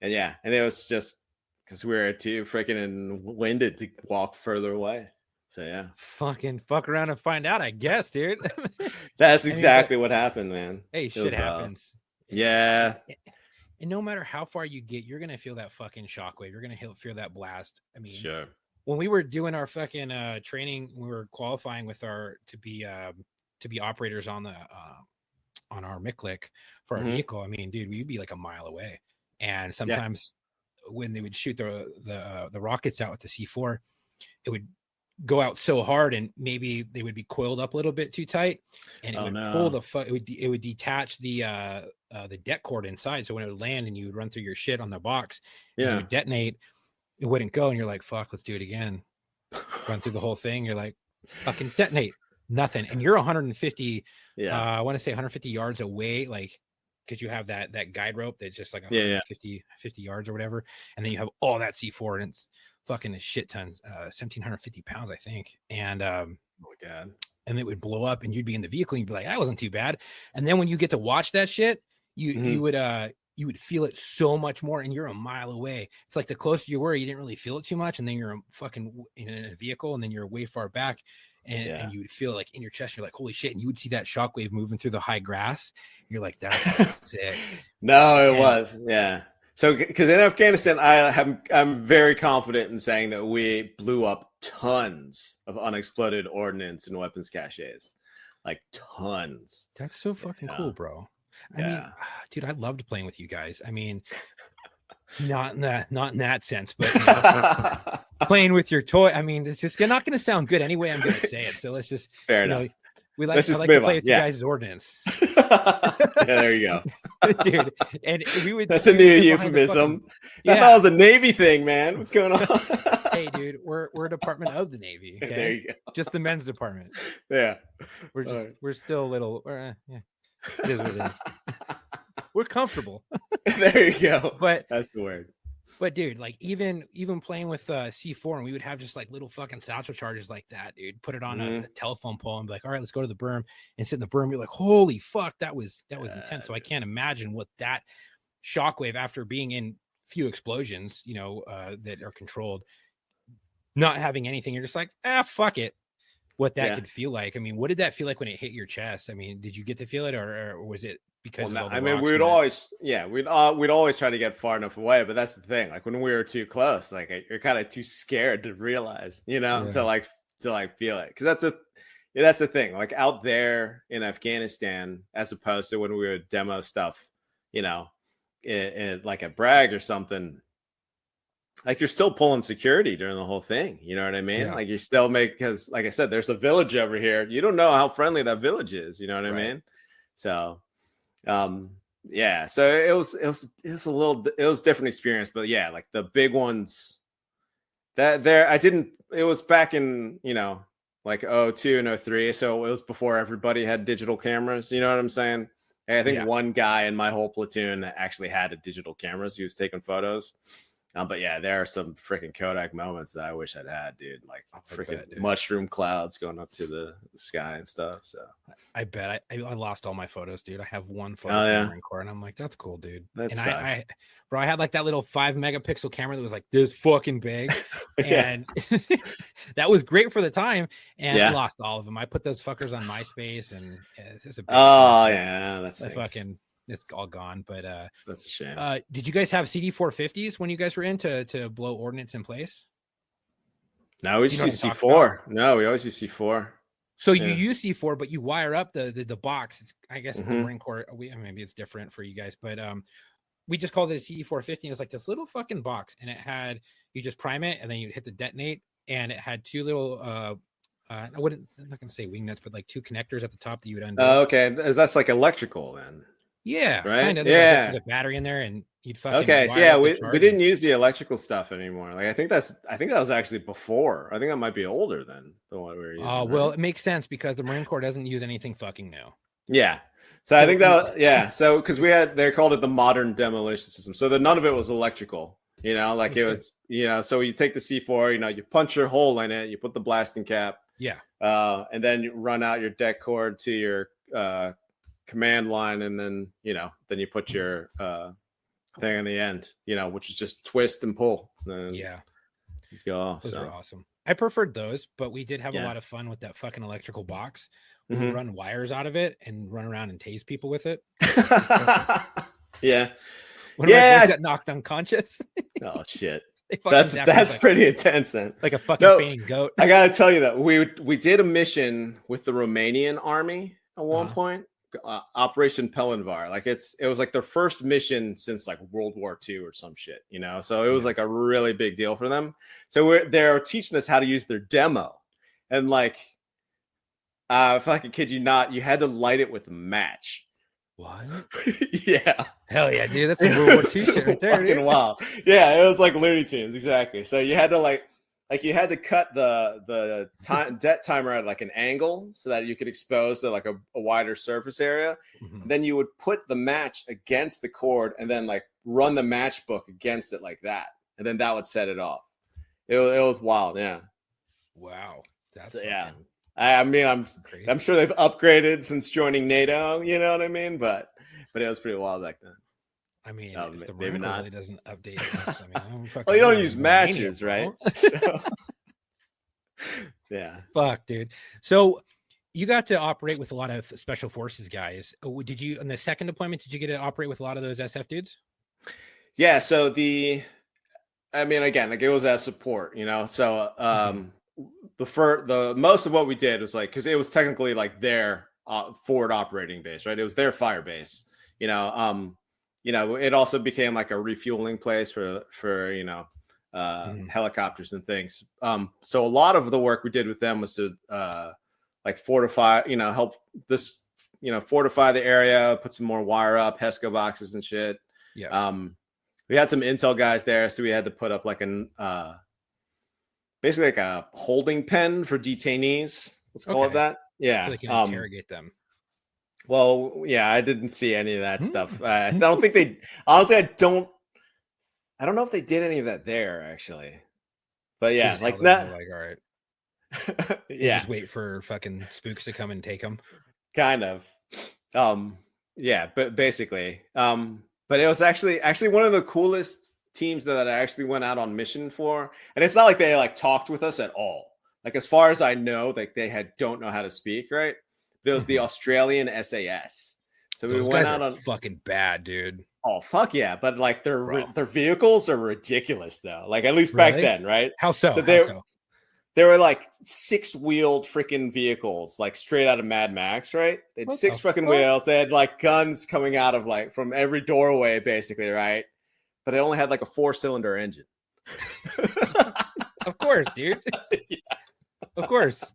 and it was just because we were too freaking winded to walk further away. So yeah, fucking fuck around and find out, I guess, dude. That's exactly what happened, man. Hey, shit happens. Yeah. And no matter how far you get, you're gonna feel that fucking shockwave. You're gonna feel that blast. I mean, sure. When we were doing our fucking training, we were qualifying with to be operators on the on our MICLIC for our vehicle. I mean, dude, we'd be like a mile away, and sometimes when they would shoot the rockets out with the C4, it would go out so hard, and maybe they would be coiled up a little bit too tight, and it would pull it would detach the deck cord inside. So when it would land and you would run through your shit on the box, and it would detonate, it wouldn't go, and you're like, fuck, let's do it again. Run through the whole thing, you're like, fucking detonate, nothing, and you're 150 I want to say 150 yards away, like, because you have that guide rope that's just like 150 50 yards or whatever, and then you have all that C4, and it's fucking a shit tons, 1,750 pounds, I think. And oh my god, and it would blow up, and you'd be in the vehicle, and you'd be like, that wasn't too bad. And then when you get to watch that shit, you would feel it so much more, and you're a mile away. It's like the closer you were, you didn't really feel it too much, and then you're fucking in a vehicle, and then you're way far back, and you would feel like in your chest, you're like, holy shit, and you would see that shockwave moving through the high grass. You're like, that's sick. No, it was. So, because in Afghanistan, I'm very confident in saying that we blew up tons of unexploded ordnance and weapons caches, like tons. That's so fucking cool, bro. I mean, dude, I loved playing with you guys. I mean, not in that sense, but playing with your toy. I mean, it's just not going to sound good anyway. I'm going to say it. So let's just fair enough. I like to play with you guys' ordnance. There you go. Dude, and we would. That's a new euphemism. I thought it was a Navy thing, man. What's going on? Hey, dude, we're a department of the Navy. Okay? There you go. Just the men's department. Yeah. We're still a little. It is what it is. We're comfortable. There you go. But that's the word. But dude, like even playing with C4, and we would have just like little fucking satchel charges like that, dude. Put it on a telephone pole and be like, all right, let's go to the berm, and sit in the berm. You're like, holy fuck, that was intense. So I can't imagine what that shockwave, after being in few explosions, that are controlled, not having anything. You're just like, fuck it. What that could feel like. I mean, what did that feel like when it hit your chest? I mean, did you get to feel it, or was it? Because we'd always try to get far enough away, but that's the thing. Like when we were too close, like you're kind of too scared to realize, to feel it. Because that's the thing. Like out there in Afghanistan, as opposed to when we would demo stuff, in like a Bragg or something. Like you're still pulling security during the whole thing. You know what I mean? Yeah. Like you still because, like I said, there's a village over here. You don't know how friendly that village is. You know what I mean? So. So it was a different experience, but like the big ones it was back in, like 02 and 03. So it was before everybody had digital cameras. You know what I'm saying? I think one guy in my whole platoon actually had a digital camera. So he was taking photos. But there are some freaking Kodak moments that I wish I'd had, dude. Like freaking mushroom clouds going up to the sky and stuff. So I bet I lost all my photos, dude. I have one photo from the Marine Corps, and I'm like, that's cool, dude. Sucks. I had like that little 5 megapixel camera that was like this fucking big, and that was great for the time. And I lost all of them. I put those fuckers on MySpace, and it's a big that's fucking. It's all gone, but that's a shame. Did you guys have CD450s when you guys were in to blow ordnance in place? No, we used to use C4. No, we always use C4. So you use C4, but you wire up the box. It's, I guess the Marine Corps, maybe it's different for you guys, but we just called it a CD450. It was like this little fucking box, and it had, you just prime it, and then you hit the detonate, and it had two little I'm not gonna say wing nuts, but like two connectors at the top that you would undo. Oh, okay. That's like electrical then. Yeah, right? kind of. Yeah. There's a battery in there, and you'd fucking Okay, so wire yeah, up the we charge didn't use the electrical stuff anymore. Like I think that was actually before. I think that might be older than the one we were using. well, Right? it makes sense because the Marine Corps doesn't use anything fucking new. Yeah. So I think so because they called it the modern demolition system. So that none of it was electrical. Like it was, so you take the C4, you punch your hole in it, you put the blasting cap, Yeah. and then you run out your deck cord to your command line, and then then you put your thing in the end, which is just twist and pull. Yeah. You go off. Those are awesome. I preferred those, but we did have a Yeah. lot of fun with that fucking electrical box. We Mhm. would run wires out of it and run around and tase people with it. Yeah. One of my boys got knocked unconscious. Oh shit. They fucking zapped him That's pretty intense then. like a fucking No, fainting goat. I gotta tell you that we did a mission with the Romanian army at one point, Operation Pelinvar. Like it was like their first mission since like World War II or some shit, So it was like a really big deal for them. So they're teaching us how to use their demo, and like, if I can kid you not, you had to light it with a match. What? Yeah. Hell yeah, dude. That's a World War II shit right there. Fucking Dude. wild. Yeah, it was like Looney Tunes, exactly. So you had to like you had to cut the det timer at like an angle so that you could expose to like a wider surface area. Mhm. Then you would put the match against the cord and then like run the matchbook against it like that, and then that would set it off. It was wild. Yeah. Wow. That's So, yeah. fucking I mean, crazy. I'm sure they've upgraded since joining NATO. You know what I mean? But it was pretty wild back then. I mean, No, if the maybe Marine Corps not. really doesn't update it much, I mean, I don't fucking Well, you know don't what use Romania, matches, right? bro. So, yeah. Fuck, dude. So you got to operate with a lot of special forces guys. Did you, in the second deployment, did you get to operate with a lot of those SF dudes? Yeah. So again, like it was as support, So the most of what we did was like, because it was technically like their forward operating base, right? It was their fire base, It also became like a refueling place for helicopters and things. So a lot of the work we did with them was to like fortify, help this, fortify the area, put some more wire up, HESCO boxes and shit. Yeah. We had some intel guys there, so we had to put up like basically like a holding pen for detainees. Let's call it that. Yeah. So they can interrogate them. Well, yeah, I didn't see any of that stuff. I don't think they. Honestly, I don't know if they did any of that there actually. But yeah, like that. Like, all right. Yeah. Just wait for fucking spooks to come and take them. Kind of. Yeah, but basically. But it was actually one of the coolest teams that I actually went out on mission for. And it's not like they like talked with us at all. Like as far as I know, like they don't know how to speak, right? But it was the Australian SAS. So Those we went guys out are on fucking bad, dude. Oh fuck yeah! But like their vehicles are ridiculous though. Like at least back then, right? How so? So they were like 6-wheeled freaking vehicles, like straight out of Mad Max, right? They had 6 fucking wheels. They had like guns coming out of like from every doorway, basically, right? But it only had like a 4-cylinder engine. Of course, dude. Yeah. Of course.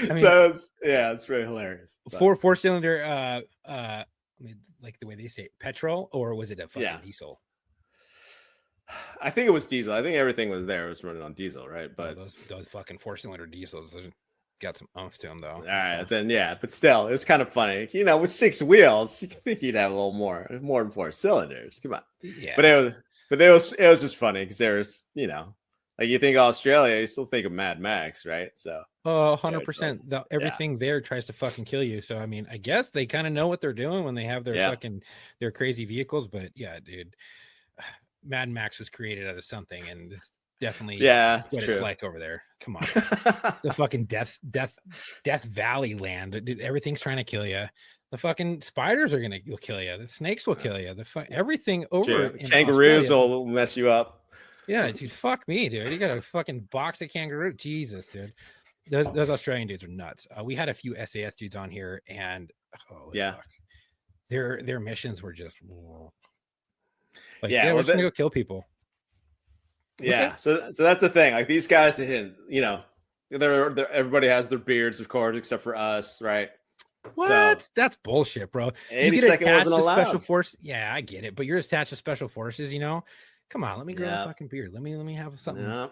I mean, So it's really hilarious. But. 4-cylinder. I mean, like the way they say it, petrol, or was it a fucking diesel? I think it was diesel. I think everything was there. It was running on diesel, right? But those fucking 4-cylinder diesels got some oomph to them, though. All right, then but still, it was kind of funny. With 6 wheels, you think you'd have a little more than 4 cylinders. Come on. Yeah. But it was just funny because there's like you think Australia, you still think of Mad Max, right? So 100%. Everything there tries to fucking kill you. So I mean, I guess they kind of know what they're doing when they have their fucking their crazy vehicles. But yeah, dude, Mad Max was created out of something, and it's definitely it's quite true. a fleck over there. Come on, the fucking death valley land. Dude, everything's trying to kill you. The fucking spiders are gonna kill you. The snakes will kill you. Everything over. In kangaroos Australia, will mess you up. Yeah, dude, fuck me, dude. You got a fucking box of kangaroo. Jesus, dude. Those Australian dudes are nuts. We had a few SAS dudes on here, and fuck. Their missions were just like, we're just gonna go kill people. Yeah, okay. So that's the thing. Like these guys, they're everybody has their beards, of course, except for us, right? What? So That's bullshit, bro. You get 82nd attached wasn't to special allowed. force. Yeah, I get it, but you're attached to special forces, you know. Come on, let me grow a Yeah. fucking beard. Let me have something. Yeah.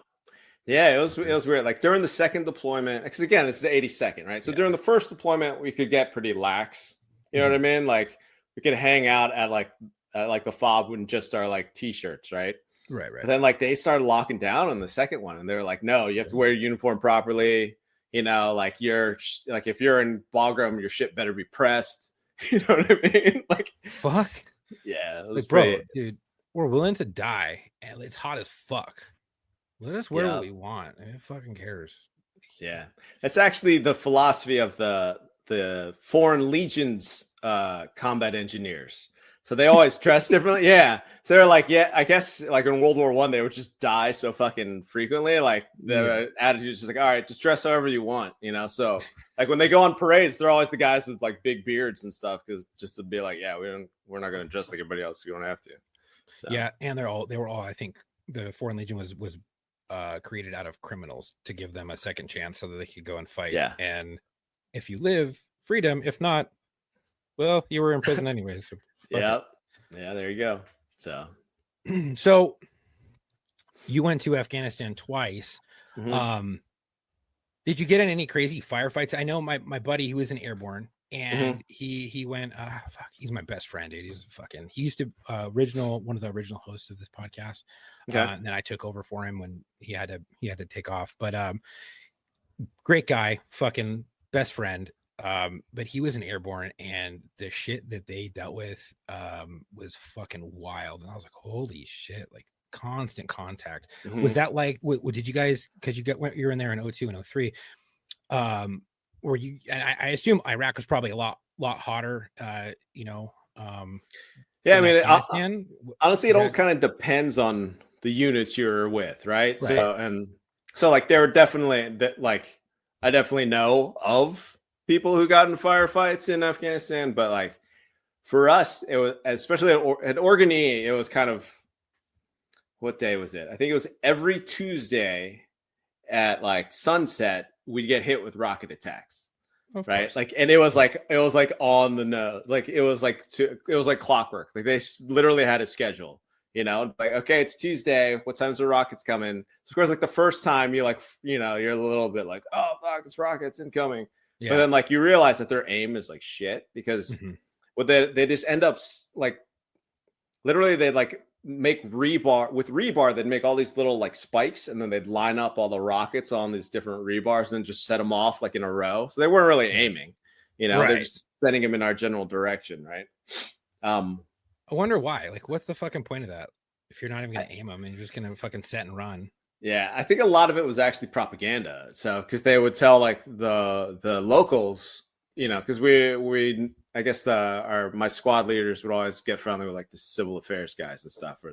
Yeah, it was weird. Like during the second deployment, because again, it's the 82nd, right? So Yeah. during the first deployment, we could get pretty lax. You know what I mean? Like we could hang out at like the fob and just our like t-shirts, right? Right, But then like they started locking down on the second one, and they were like, no, you have to wear your uniform properly. You know, like if you're in Bagram, your shit better be pressed. You know what I mean? Like, Fuck. yeah, it was Like, bro, pretty. dude, we're willing to die, and it's hot as fuck. Let us wear Yeah, what we want. Who fucking cares? yeah. That's actually the philosophy of the Foreign Legions combat engineers. So they always dress differently. Yeah. So they're like, yeah, I guess like in World War One, they would just die so fucking frequently. Like the attitude is just like, all right, just dress however you want, you know. So like when they go on parades, they're always the guys with like big beards and stuff, because just to be like, yeah, we're not gonna dress like everybody else. You don't have to. So. Yeah, and they were all, I think the Foreign Legion was created out of criminals to give them a second chance so that they could go and fight. Yeah. And if you live, freedom. If not, well, you were in prison anyways. So yeah. Yeah, there you go. So you went to Afghanistan twice. Mm-hmm. Did you get in any crazy firefights? I know my buddy, he was an airborne, and he went, fuck, he's my best friend, dude. He used to one of the original hosts of this podcast. Okay. And then I took over for him when he had to take off. But great guy, fucking best friend. But he was an airborne, and the shit that they dealt with was fucking wild. And I was like, holy shit, like constant contact. Was that like, what did you guys, because you're in there in 02 and 03, were you, and I assume Iraq was probably a lot hotter, you know. Yeah, I mean, honestly, it all kind of depends on the units you're with, right? So like there were definitely that, like I definitely know of people who got in firefights in Afghanistan, but like for us, it was, especially at Organy, it was kind of, what day was it? I think it was every Tuesday at like sunset, we'd get hit with rocket attacks. Right. Course. Like, and it was like on the nose. Like it was like clockwork. Like they literally had a schedule, you know, like, okay, it's Tuesday. What time's the rockets coming? So of course, like the first time you like, you know, you're a little bit like, oh fuck, it's rockets incoming. Yeah. But then like you realize that their aim is like shit, because what they just end up like, literally they'd like make rebar, they'd make all these little like spikes, and then they'd line up all the rockets on these different rebars and then just set them off like in a row. So they weren't really aiming, you know, they're just sending them in our general direction, right? I wonder why. Like, what's the fucking point of that if you're not even gonna aim them and you're just gonna fucking set and run? Yeah, I think a lot of it was actually propaganda. So because they would tell like the locals, you know, because we I guess my squad leaders would always get friendly with like the civil affairs guys and stuff,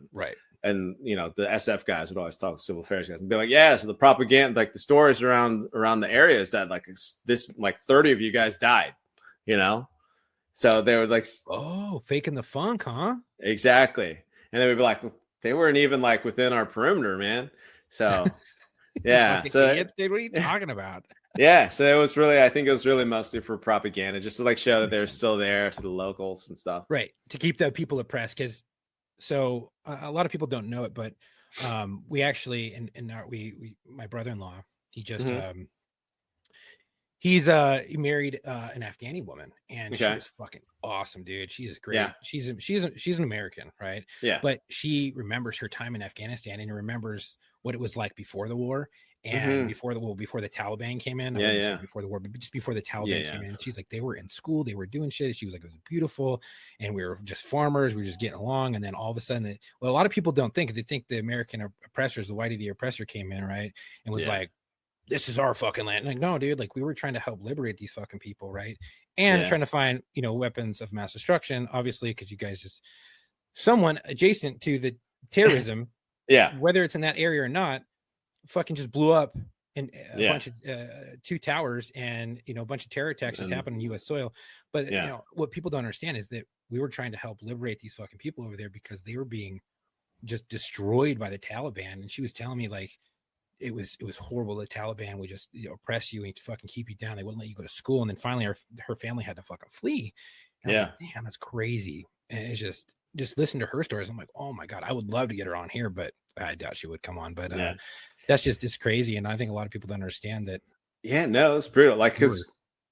and you know the SF guys would always talk to civil affairs guys and be like, yeah, so the propaganda, like the stories around the area is that like this like 30 of you guys died, you know, so they would like, oh, faking the funk, huh? Exactly, and they would be like, they weren't even like within our perimeter, man. So yeah, so idiots, dude, what are you talking about? Yeah, so I think it was really mostly for propaganda, just to like show that they're still there to the locals and stuff. Right, to keep the people oppressed. Because so a lot of people don't know it, but we actually my brother-in-law, he just he married an Afghani woman, and she was fucking awesome, dude. She is great. Yeah. She's an American, right? Yeah. But she remembers her time in Afghanistan and remembers what it was like before the war. And before the Taliban came in, before the war, but just before the Taliban came in, she's like, they were in school, they were doing shit. She was like, it was beautiful, and we were just farmers, we were just getting along. And then all of a sudden, a lot of people don't think, they think the American oppressors, the whitey the oppressor, came in, right, and was like, this is our fucking land. Like, no, dude, like we were trying to help liberate these fucking people, right? And trying to find, you know, weapons of mass destruction, obviously, because you guys just someone adjacent to the terrorism, whether it's in that area or not, fucking just blew up and a bunch of 2 towers, and you know, a bunch of terror attacks just happened on U.S. soil. But you know what people don't understand is that we were trying to help liberate these fucking people over there because they were being just destroyed by the Taliban. And she was telling me, like, it was horrible. The Taliban would just oppress you and fucking keep you down. They wouldn't let you go to school. And then finally her family had to fucking flee. And I was like, damn, that's crazy. And it's just listen to her stories. I'm like, oh my God, I would love to get her on here, but I doubt she would come on. But that's it's crazy. And I think a lot of people don't understand that. Yeah, no, it's brutal. Like, because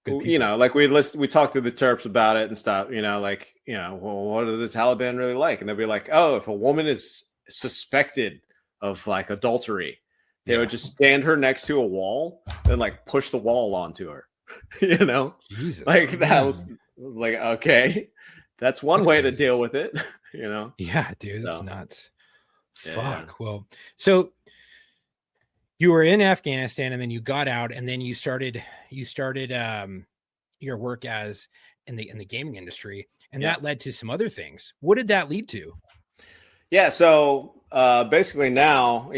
like we talked to the Terps about it and stuff, like, well, what are the Taliban really like? And they'll be like, oh, if a woman is suspected of like adultery, they would just stand her next to a wall and like push the wall onto her. Jesus, like that was like, okay, that's one way to deal with it. Yeah, dude, that's nuts. Fuck. Well, so you were in Afghanistan and then you got out and then you started your work as in the gaming industry, and that led to some other things. What did that lead to? Yeah, so basically now,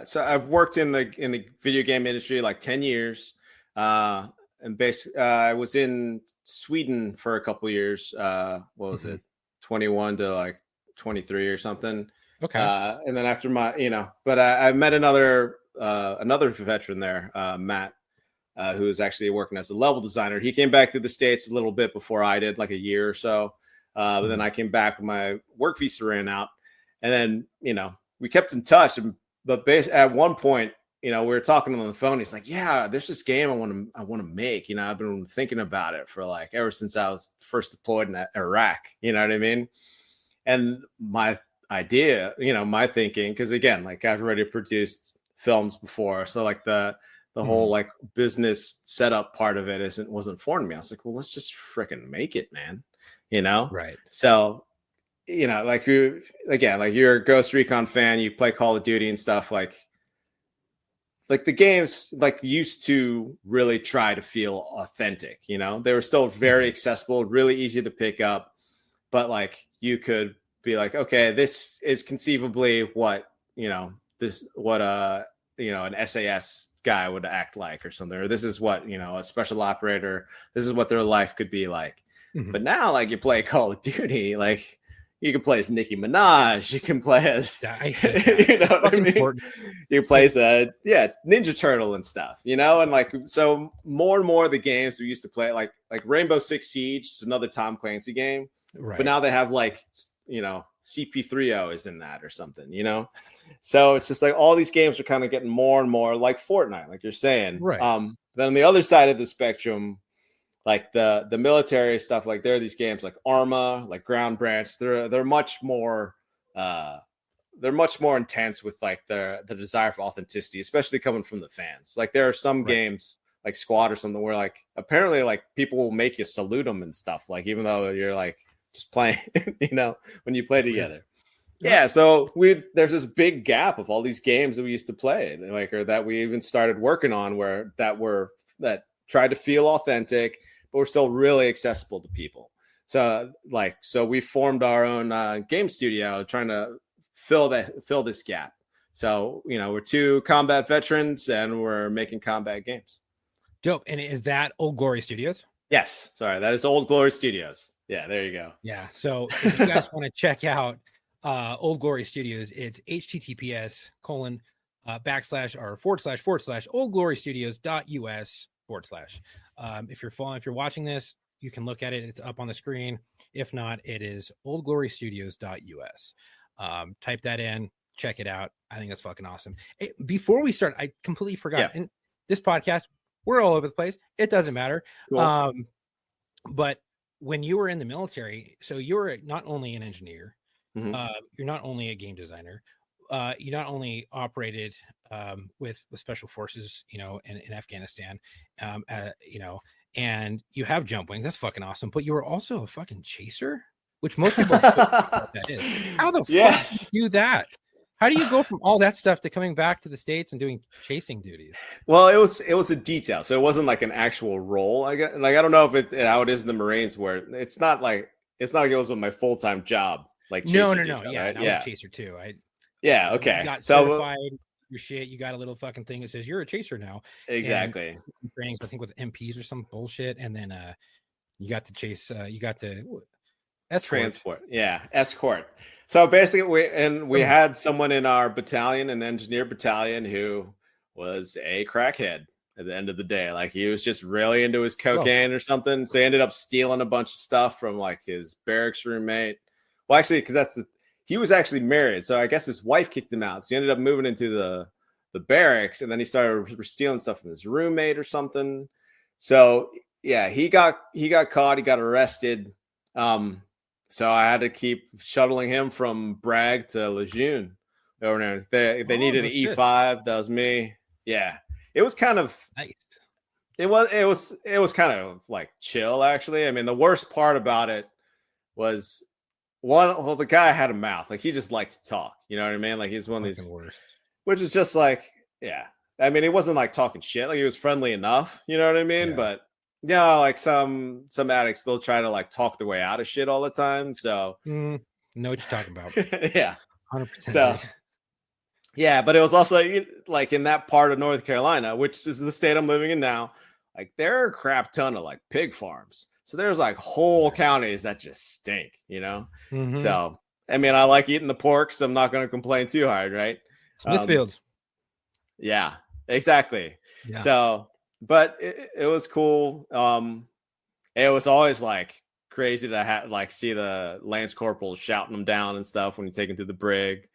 so I've worked in the video game industry like 10 years. And basically I was in Sweden for a couple of years. What was it? 21 to like 23 or something. Okay. And then after but I met another veteran there, Matt, who was actually working as a level designer. He came back to the States a little bit before I did, like a year or so. But then I came back when my work visa ran out, and then, we kept in touch. But at one point, we were talking on the phone. He's like, yeah, there's this game I want to make. I've been thinking about it for like ever since I was first deployed in Iraq. You know what I mean? And my idea, my thinking, because again, like I've already produced films before, so like the whole like business setup part of it wasn't foreign to me. I was like, well, let's just freaking make it, man. Right. So, like you're a Ghost Recon fan, you play Call of Duty and stuff, like the games like used to really try to feel authentic. They were still very accessible, really easy to pick up, but like you could be like, okay, this is conceivably what an SAS guy would act like or something, or this is what a special operator, this is what their life could be like. But now, like, you play Call of Duty, like you can play as Nicki Minaj, you can play as you know what I mean? You play as Ninja Turtle and stuff, and like so more and more of the games we used to play, like Rainbow Six Siege is another Tom Clancy game, right? But now they have like CP3O is in that or something, so it's just like all these games are kind of getting more and more like Fortnite, like you're saying, right? Then on the other side of the spectrum, like the military stuff, like there are these games like Arma, like Ground Branch. They're much more intense with like the desire for authenticity, especially coming from the fans. Like there are some games like Squad or something where like apparently like people will make you salute them and stuff, like even though you're like just playing, when you play together. Yeah, so there's this big gap of all these games that we used to play, like, or that we even started working on, that tried to feel authentic, but we're still really accessible to people. So we formed our own game studio trying to fill this gap. So, we're two combat veterans and we're making combat games. Dope. And is that Old Glory Studios? Yes. Sorry, that is Old Glory Studios. Yeah, there you go. Yeah. So if you guys want to check out Old Glory Studios, it's https:// oldglorystudios.us/. If you're watching this, you can look at it. It's up on the screen. If not, it is oldglorystudios.us. Type that in, check it out. I think that's fucking awesome. Before we start, I completely forgot. In this podcast, we're all over the place. It doesn't matter. Cool. But when you were in the military, so you were not only an engineer, you're not only a game designer, you not only operated with special forces, in Afghanistan, and you have jump wings. That's fucking awesome. But you were also a fucking chaser, which most people don't know what that is. How the fuck do you do that? How do you go from all that stuff to coming back to the States and doing chasing duties? Well, it was a detail, so it wasn't like an actual role. I don't know if how it is in the Marines, where it's not like it was my full-time job. Like no. Detail, Yeah, right? I was a chaser too. Okay. You got certified. Your shit. You got a little fucking thing that says you're a chaser now. Exactly. Trainings, I think, with MPs or some bullshit, and then you got to chase. You got the escort. Transport. Yeah, escort. So basically, we had someone in our battalion, an engineer battalion, who was a crackhead at the end of the day. Like he was just really into his cocaine or something. So he ended up stealing a bunch of stuff from like his barracks roommate. Well, actually, because he was actually married, so I guess his wife kicked him out. So he ended up moving into the barracks, and then he started stealing stuff from his roommate or something. So yeah, he got caught. He got arrested. So I had to keep shuttling him from Bragg to Lejeune over there. They needed an E5. That was me. Yeah, it was kind of nice. It was kind of like chill, actually. I mean, the worst part about it was the guy had a mouth. Like he just liked to talk. You know what I mean? Like he's one of these worst. Which is just like, yeah. I mean, it wasn't like talking shit. Like he was friendly enough. You know what I mean? Yeah. But yeah, like some addicts, they'll try to like talk their way out of shit all the time. So know what you're talking about. Yeah, 100%. So yeah, but it was also like in that part of North Carolina, which is the state I'm living in now. Like there are a crap ton of like pig farms. So there's like whole counties that just stink, you know? Mm-hmm. So, I mean, I like eating the pork, so I'm not going to complain too hard, right? Smithfields. Yeah, exactly. Yeah. So, but it was cool. It was always like crazy to like see the Lance corporals shouting them down and stuff when you take them to the brig.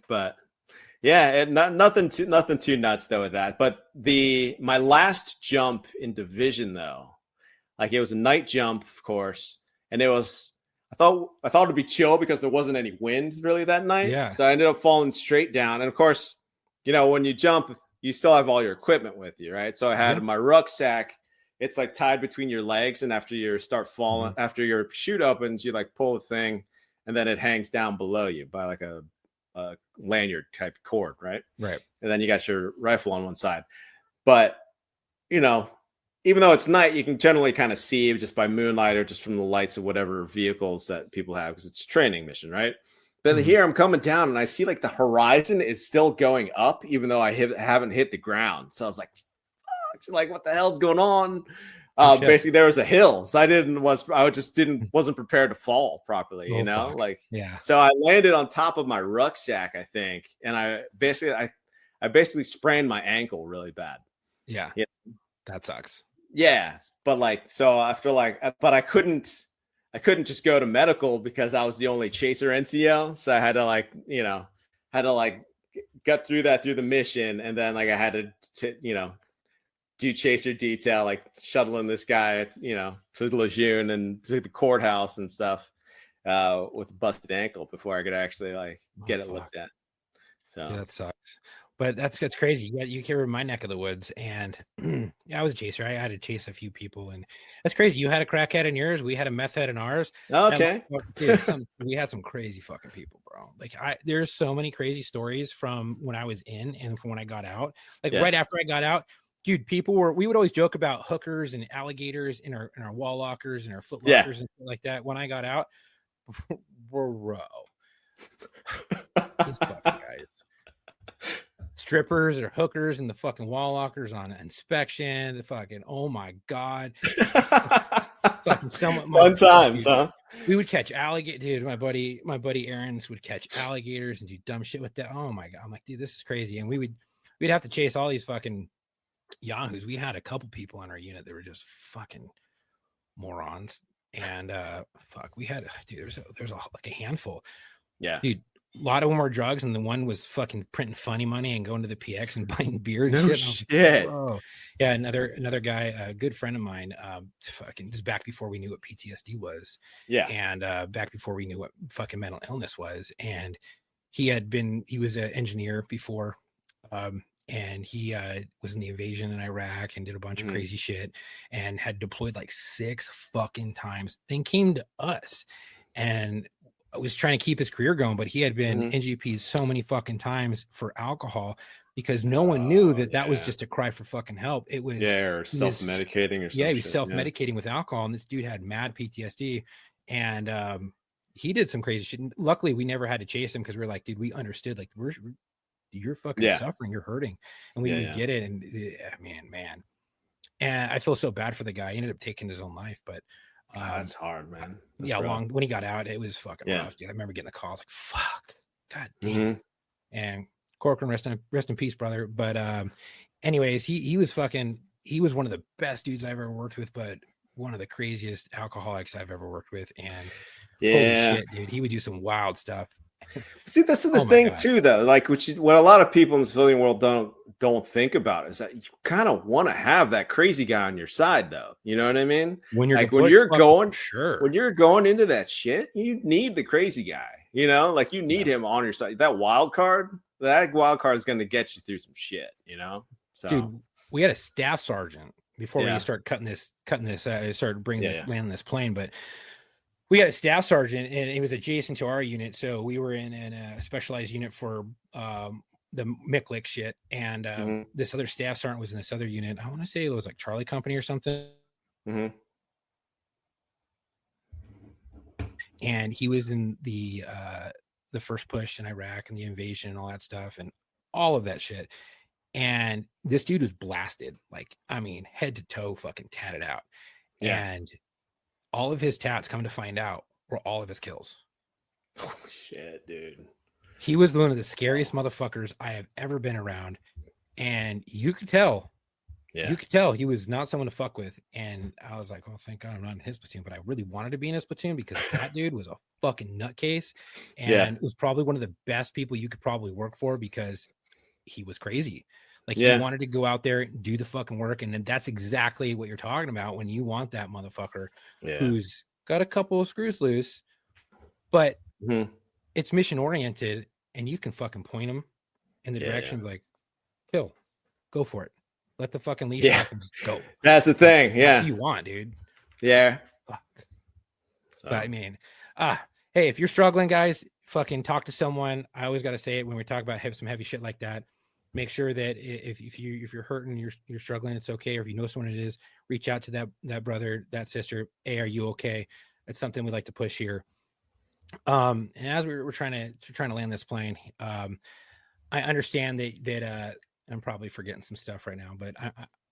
But yeah, nothing too nuts though with that. But my last jump in division though, like it was a night jump, of course, and it was. I thought it'd be chill because there wasn't any wind really that night. Yeah. So I ended up falling straight down. And of course, you know, when you jump, you still have all your equipment with you, right? So I had my rucksack. It's like tied between your legs, and after you start falling, after your chute opens, you like pull the thing, and then it hangs down below you by like a lanyard type cord, right? Right. And then you got your rifle on one side. But you know, even though it's night, you can generally kind of see just by moonlight or just from the lights of whatever vehicles that people have because it's a training mission, right? But here I'm coming down and I see like the horizon is still going up, even though I haven't hit the ground. So I was like, fuck, like what the hell's going on? Basically, there was a hill, so wasn't prepared to fall properly, you know, fuck. like yeah. So I landed on top of my rucksack, I think, and I basically sprained my ankle really bad. Yeah, that sucks. Yeah, but like so after like, but I couldn't just go to medical because I was the only chaser NCO, so I had to like get through the mission, and then like I had to do chaser detail, like shuttling this guy, to Lejeune and to the courthouse and stuff with a busted ankle before I could actually like get it looked at. So yeah, that sucks. But that's crazy. You came from my neck of the woods, and I was a chaser. I had to chase a few people, and that's crazy. You had a crackhead in yours. We had a meth head in ours. Okay. We had some crazy fucking people, bro. Like there's so many crazy stories from when I was in and from when I got out. Like right after I got out, dude, we would always joke about hookers and alligators in our wall lockers and our foot lockers and stuff like that. When I got out, bro, these fucking guys. Strippers or hookers and the fucking wall lockers on inspection. The fucking, oh my God. Fucking fun times, huh? We would catch alligator, dude. My buddy Aaron's would catch alligators and do dumb shit with that. Oh my God. I'm like, dude, this is crazy. And we'd have to chase all these fucking yahoos. We had a couple people on our unit that were just fucking morons. And we had, dude, there's like a handful. Yeah. Dude. A lot of them were drugs, and the one was fucking printing funny money and going to the PX and buying beer and no shit. Shit. Oh, yeah. Another guy, a good friend of mine, fucking just back before we knew what PTSD was. Yeah. And back before we knew what fucking mental illness was. And he was an engineer before, and he was in the invasion in Iraq and did a bunch of crazy shit and had deployed like 6 fucking times. Then came to us and was trying to keep his career going, but he had been NGP'd so many fucking times for alcohol because no one knew that was just a cry for fucking help. It was or self-medicating or something. Yeah, he was self-medicating with alcohol, and this dude had mad PTSD, and he did some crazy shit. Luckily, we never had to chase him because we were like, dude, we understood, like you're fucking suffering, you're hurting, and we didn't get it. And man, and I feel so bad for the guy. He ended up taking his own life, but That's hard, man. That's yeah, rough. when he got out, it was fucking Yeah. rough, dude. I remember getting the call. I was like, fuck, god damn. Mhm. And Corcoran, rest in peace, brother. But anyways, he was one of the best dudes I've ever worked with, but one of the craziest alcoholics I've ever worked with. And holy shit, dude, he would do some wild stuff. See, this is the Oh my thing God. too, though. Like, what a lot of people in the civilian world don't think about is that you kind of want to have that crazy guy on your side, though. You know what I mean? When you're like deployed, when you're fuck, going, sure, when you're going into that shit, you need the crazy guy. You know, like you need him on your side. That wild card is going to get you through some shit. You know, so dude, we had a staff sergeant before we start cutting this. Started bringing landing this plane, but we had a staff sergeant, and he was adjacent to our unit, so we were in a specialized unit for the MICLIC shit, and this other staff sergeant was in this other unit. I want to say it was like Charlie Company or something. Mm-hmm. And he was in the first push in Iraq and the invasion and all that stuff and all of that shit. And this dude was blasted, like, I mean, head to toe, fucking tatted out. Yeah. And all of his tats, come to find out, were all of his kills. Holy shit, dude. He was one of the scariest motherfuckers I have ever been around. And you could tell. Yeah. You could tell he was not someone to fuck with. And I was like, oh, thank God I'm not in his platoon. But I really wanted to be in his platoon because that dude was a fucking nutcase. And was probably one of the best people you could probably work for because he was crazy. Like he wanted to go out there and do the fucking work. And then that's exactly what you're talking about when you want that motherfucker who's got a couple of screws loose, but it's mission oriented and you can fucking point him in the direction like, kill, go for it. Let the fucking leash off and just go. That's the thing. That's what you want, dude. Yeah. Fuck. So. But I mean, hey, if you're struggling, guys, fucking talk to someone. I always got to say it when we talk about some heavy shit like that. Make sure that if you're hurting, you're struggling, it's okay. Or if you know someone it is, reach out to that brother, that sister. Hey, are you okay? That's something we like to push here. And as we're trying to land this plane, I understand that I'm probably forgetting some stuff right now, but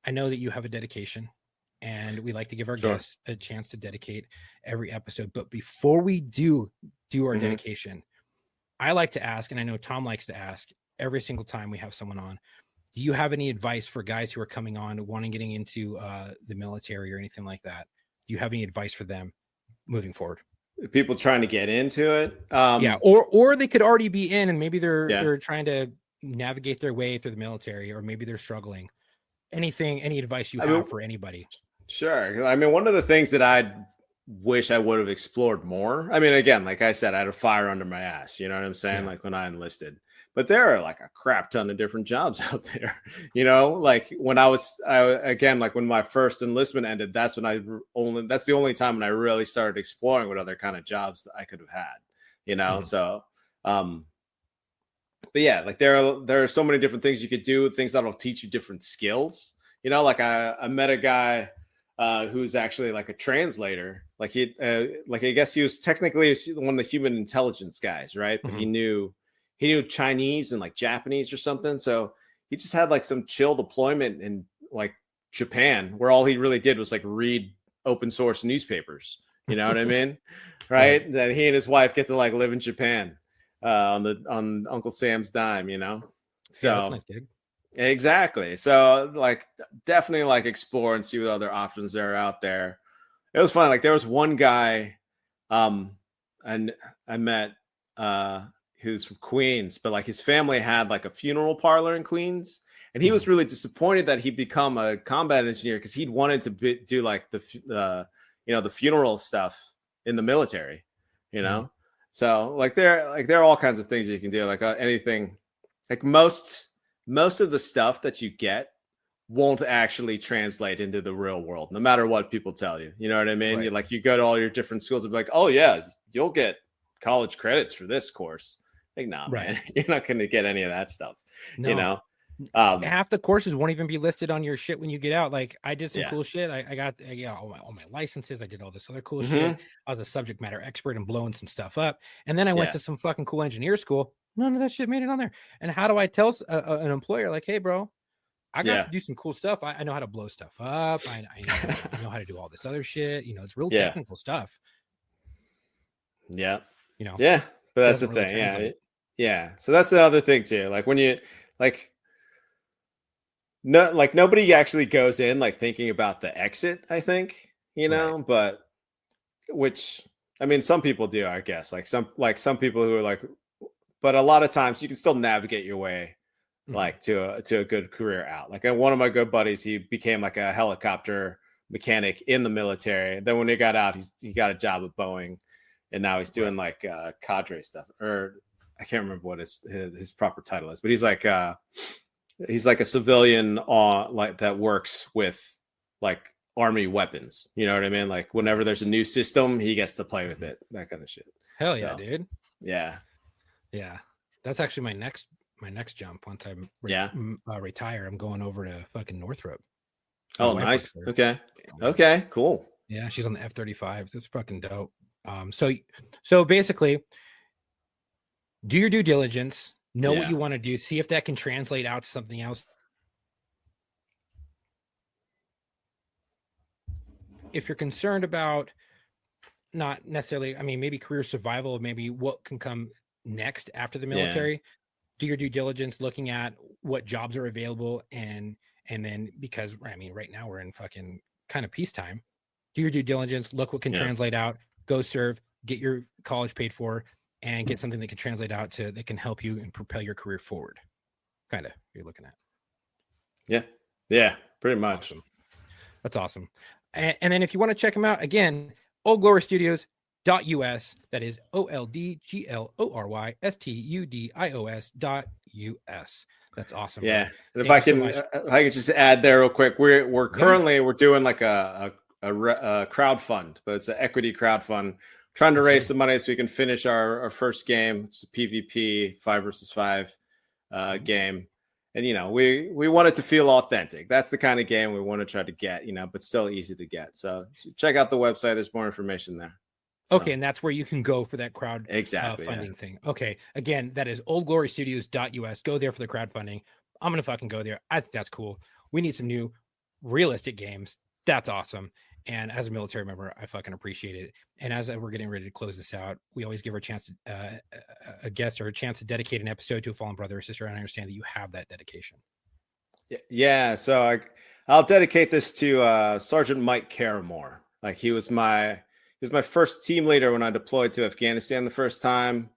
I know that you have a dedication, and we like to give our guests a chance to dedicate every episode. But before we do our dedication, I like to ask, and I know Tom likes to ask every single time we have someone on, do you have any advice for guys who are coming on, getting into the military or anything like that? Do you have any advice for them moving forward? People trying to get into it? Or they could already be in, and maybe they're trying to navigate their way through the military, or maybe they're struggling. Any advice you have for anybody? Sure. I mean, one of the things that I wish I would have explored more, I mean, again, like I said, I had a fire under my ass, you know what I'm saying? Like when I enlisted, but there are like a crap ton of different jobs out there, you know, like when like when my first enlistment ended, that's the only time when I really started exploring what other kind of jobs I could have had, you know? So, but yeah, like there are so many different things you could do, things that'll teach you different skills. You know, like I met a guy who's actually like a translator. Like I guess he was technically one of the human intelligence guys, right? But he knew Chinese and like Japanese or something. So he just had like some chill deployment in like Japan, where all he really did was like read open source newspapers. You know what I mean? Right? That he and his wife get to like live in Japan. On Uncle Sam's dime, you know. So that's nice, dude. Exactly. So like definitely like explore and see what other options there are out there. It was funny. Like there was one guy and I met who's from Queens, but like his family had like a funeral parlor in Queens, and he was really disappointed that he'd become a combat engineer because he'd wanted to do like the funeral stuff in the military, you know. So like there are all kinds of things you can do, like anything. Like most of the stuff that you get won't actually translate into the real world, no matter what people tell you. You know what I mean? Right. You go to all your different schools and be like, oh yeah, you'll get college credits for this course. Like, nah, man, you're not going to get any of that stuff. No. You know, half the courses won't even be listed on your shit when you get out. Like I did some cool shit. I got all my licenses. I did all this other cool shit. I was a subject matter expert and blowing some stuff up. And then I went to some fucking cool engineer school. None of that shit made it on there. And how do I tell an employer like, hey, bro, I got to do some cool stuff. I know how to blow stuff up. I know how to do all this other shit. It's real technical stuff. Yeah. But that's the thing. Really yeah. So that's the other thing too. Like when you nobody actually goes in like thinking about the exit, I think, Right. but which, I mean, some people do, I guess, like some people who are like, but a lot of times you can still navigate your way like to a good career out. Like one of my good buddies, he became like a helicopter mechanic in the military. Then when he got out, he got a job at Boeing, and now he's doing like cadre stuff, or I can't remember what his proper title is, but he's like a civilian like that works with like Army weapons. You know what I mean? Like whenever there's a new system, he gets to play with it, that kind of shit. Hell yeah, dude. Yeah. That's actually my next jump. Once I retire, I'm going over to fucking Northrop. Oh, nice. Okay, cool. Yeah, she's on the F-35. That's fucking dope. So basically, do your due diligence, know what you want to do, see if that can translate out to something else. If you're concerned about not necessarily, I mean, maybe career survival, maybe what can come next after the military, do your due diligence looking at what jobs are available, and then, because I mean right now we're in fucking kind of peacetime, do your due diligence, look what can translate out, go serve, get your college paid for, and get something that can translate out to that can help you and propel your career forward. Kind of you're looking at. Yeah, pretty much. Awesome. That's awesome. And then if you want to check them out again, oldglorystudios.us. That is oldglorystudios.us. That's awesome. Yeah, and if I can just add there real quick, we're currently we're doing like a crowd fund, but it's an equity crowd fund, trying to raise some money so we can finish our first game. It's a PvP 5 versus 5 game. And, we want it to feel authentic. That's the kind of game we want to try to get, but still easy to get. So check out the website. There's more information there. So. Okay. And that's where you can go for that crowd funding thing. Okay. Again, that is oldglorystudios.us. Go there for the crowdfunding. I'm going to fucking go there. I think that's cool. We need some new realistic games. That's awesome. And as a military member, I fucking appreciate it. And as we're getting ready to close this out, we always give our chance to a guest or a chance to dedicate an episode to a fallen brother or sister. And I understand that you have that dedication. Yeah. So I'll dedicate this to Sergeant Mike Caramore. Like he was my first team leader when I deployed to Afghanistan the first time.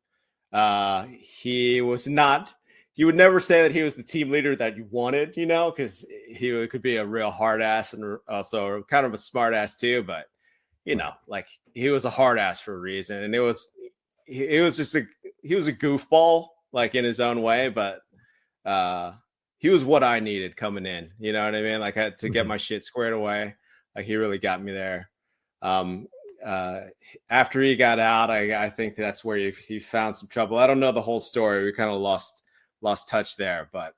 He would never say that he was the team leader that you wanted, because he could be a real hard ass and also kind of a smart ass too. But, like he was a hard ass for a reason. And he was a goofball, like in his own way, but he was what I needed coming in. You know what I mean? Like I had to get my shit squared away. Like he really got me there. After he got out, I think that's where he found some trouble. I don't know the whole story. We kind of lost touch there, but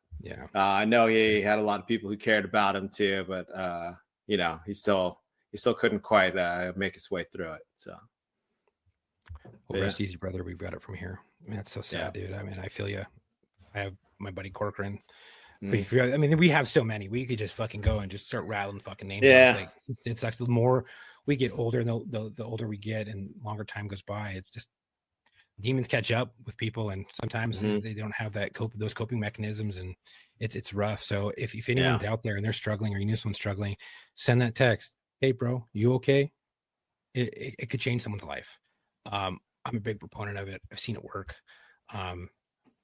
I know he had a lot of people who cared about him too, but he still couldn't quite make his way through it. So rest easy, brother. We've got it from here. I mean, that's so sad, dude. I mean, I feel you. I have my buddy Corcoran. I mean, we have so many. We could just fucking go and just start rattling fucking names. Like, it sucks. The more we get older, and the older we get, and longer time goes by, it's just demons catch up with people, and sometimes they don't have those coping mechanisms, and it's rough. So if anyone's out there and they're struggling, or you know someone's struggling, send that text. Hey, bro, you okay? It could change someone's life. I'm a big proponent of it. I've seen it work.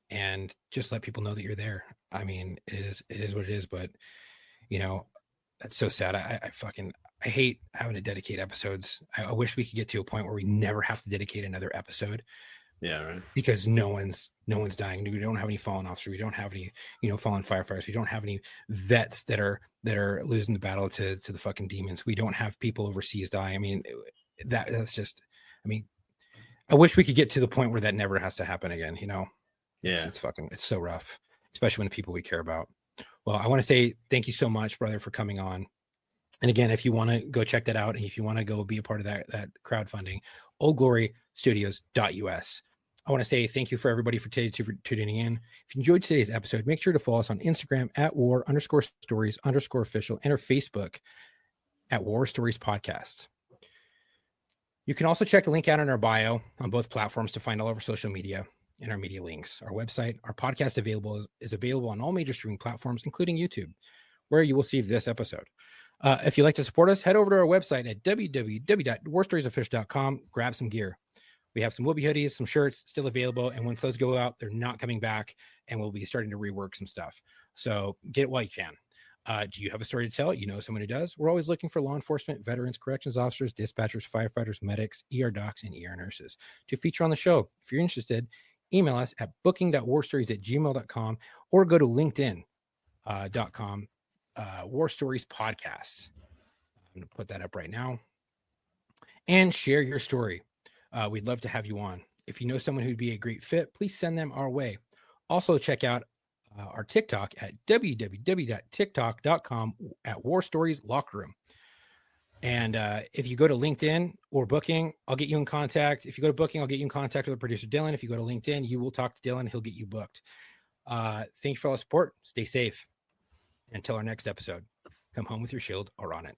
And just let people know that you're there. I mean, it is what it is, but that's so sad. I hate having to dedicate episodes. I wish we could get to a point where we never have to dedicate another episode. Yeah, right. Because no one's dying. We don't have any fallen officers. We don't have any, fallen firefighters. We don't have any vets that are losing the battle to the fucking demons. We don't have people overseas dying. I mean, that's just. I mean, I wish we could get to the point where that never has to happen again. Yeah, it's so rough, especially when the people we care about. Well, I want to say thank you so much, brother, for coming on. And again, if you want to go check that out, and if you want to go be a part of that crowdfunding, oldglorystudios.us. I want to say thank you for everybody for tuning in. If you enjoyed today's episode, make sure to follow us on Instagram at war_stories_official and our Facebook at War Stories Podcast. You can also check the link out in our bio on both platforms to find all of our social media and our media links. Our website, our podcast is available on all major streaming platforms, including YouTube, where you will see this episode. If you'd like to support us, head over to our website at www.warstoriesofficial.com. Grab some gear. We have some Whoopie hoodies, some shirts still available. And once those go out, they're not coming back. And we'll be starting to rework some stuff. So get it while you can. Do you have a story to tell? You know someone who does? We're always looking for law enforcement, veterans, corrections officers, dispatchers, firefighters, medics, ER docs, and ER nurses to feature on the show. If you're interested, email us at booking.warstories@gmail.com or go to linkedin.com, War Stories Podcast. I'm going to put that up right now. And share your story. We'd love to have you on. If you know someone who'd be a great fit, please send them our way. Also, check out our TikTok at www.tiktok.com at War Stories Locker Room. And if you go to LinkedIn or Booking, I'll get you in contact. If you go to Booking, I'll get you in contact with the producer, Dylan. If you go to LinkedIn, you will talk to Dylan. He'll get you booked. Thank you for all the support. Stay safe. Until our next episode, come home with your shield or on it.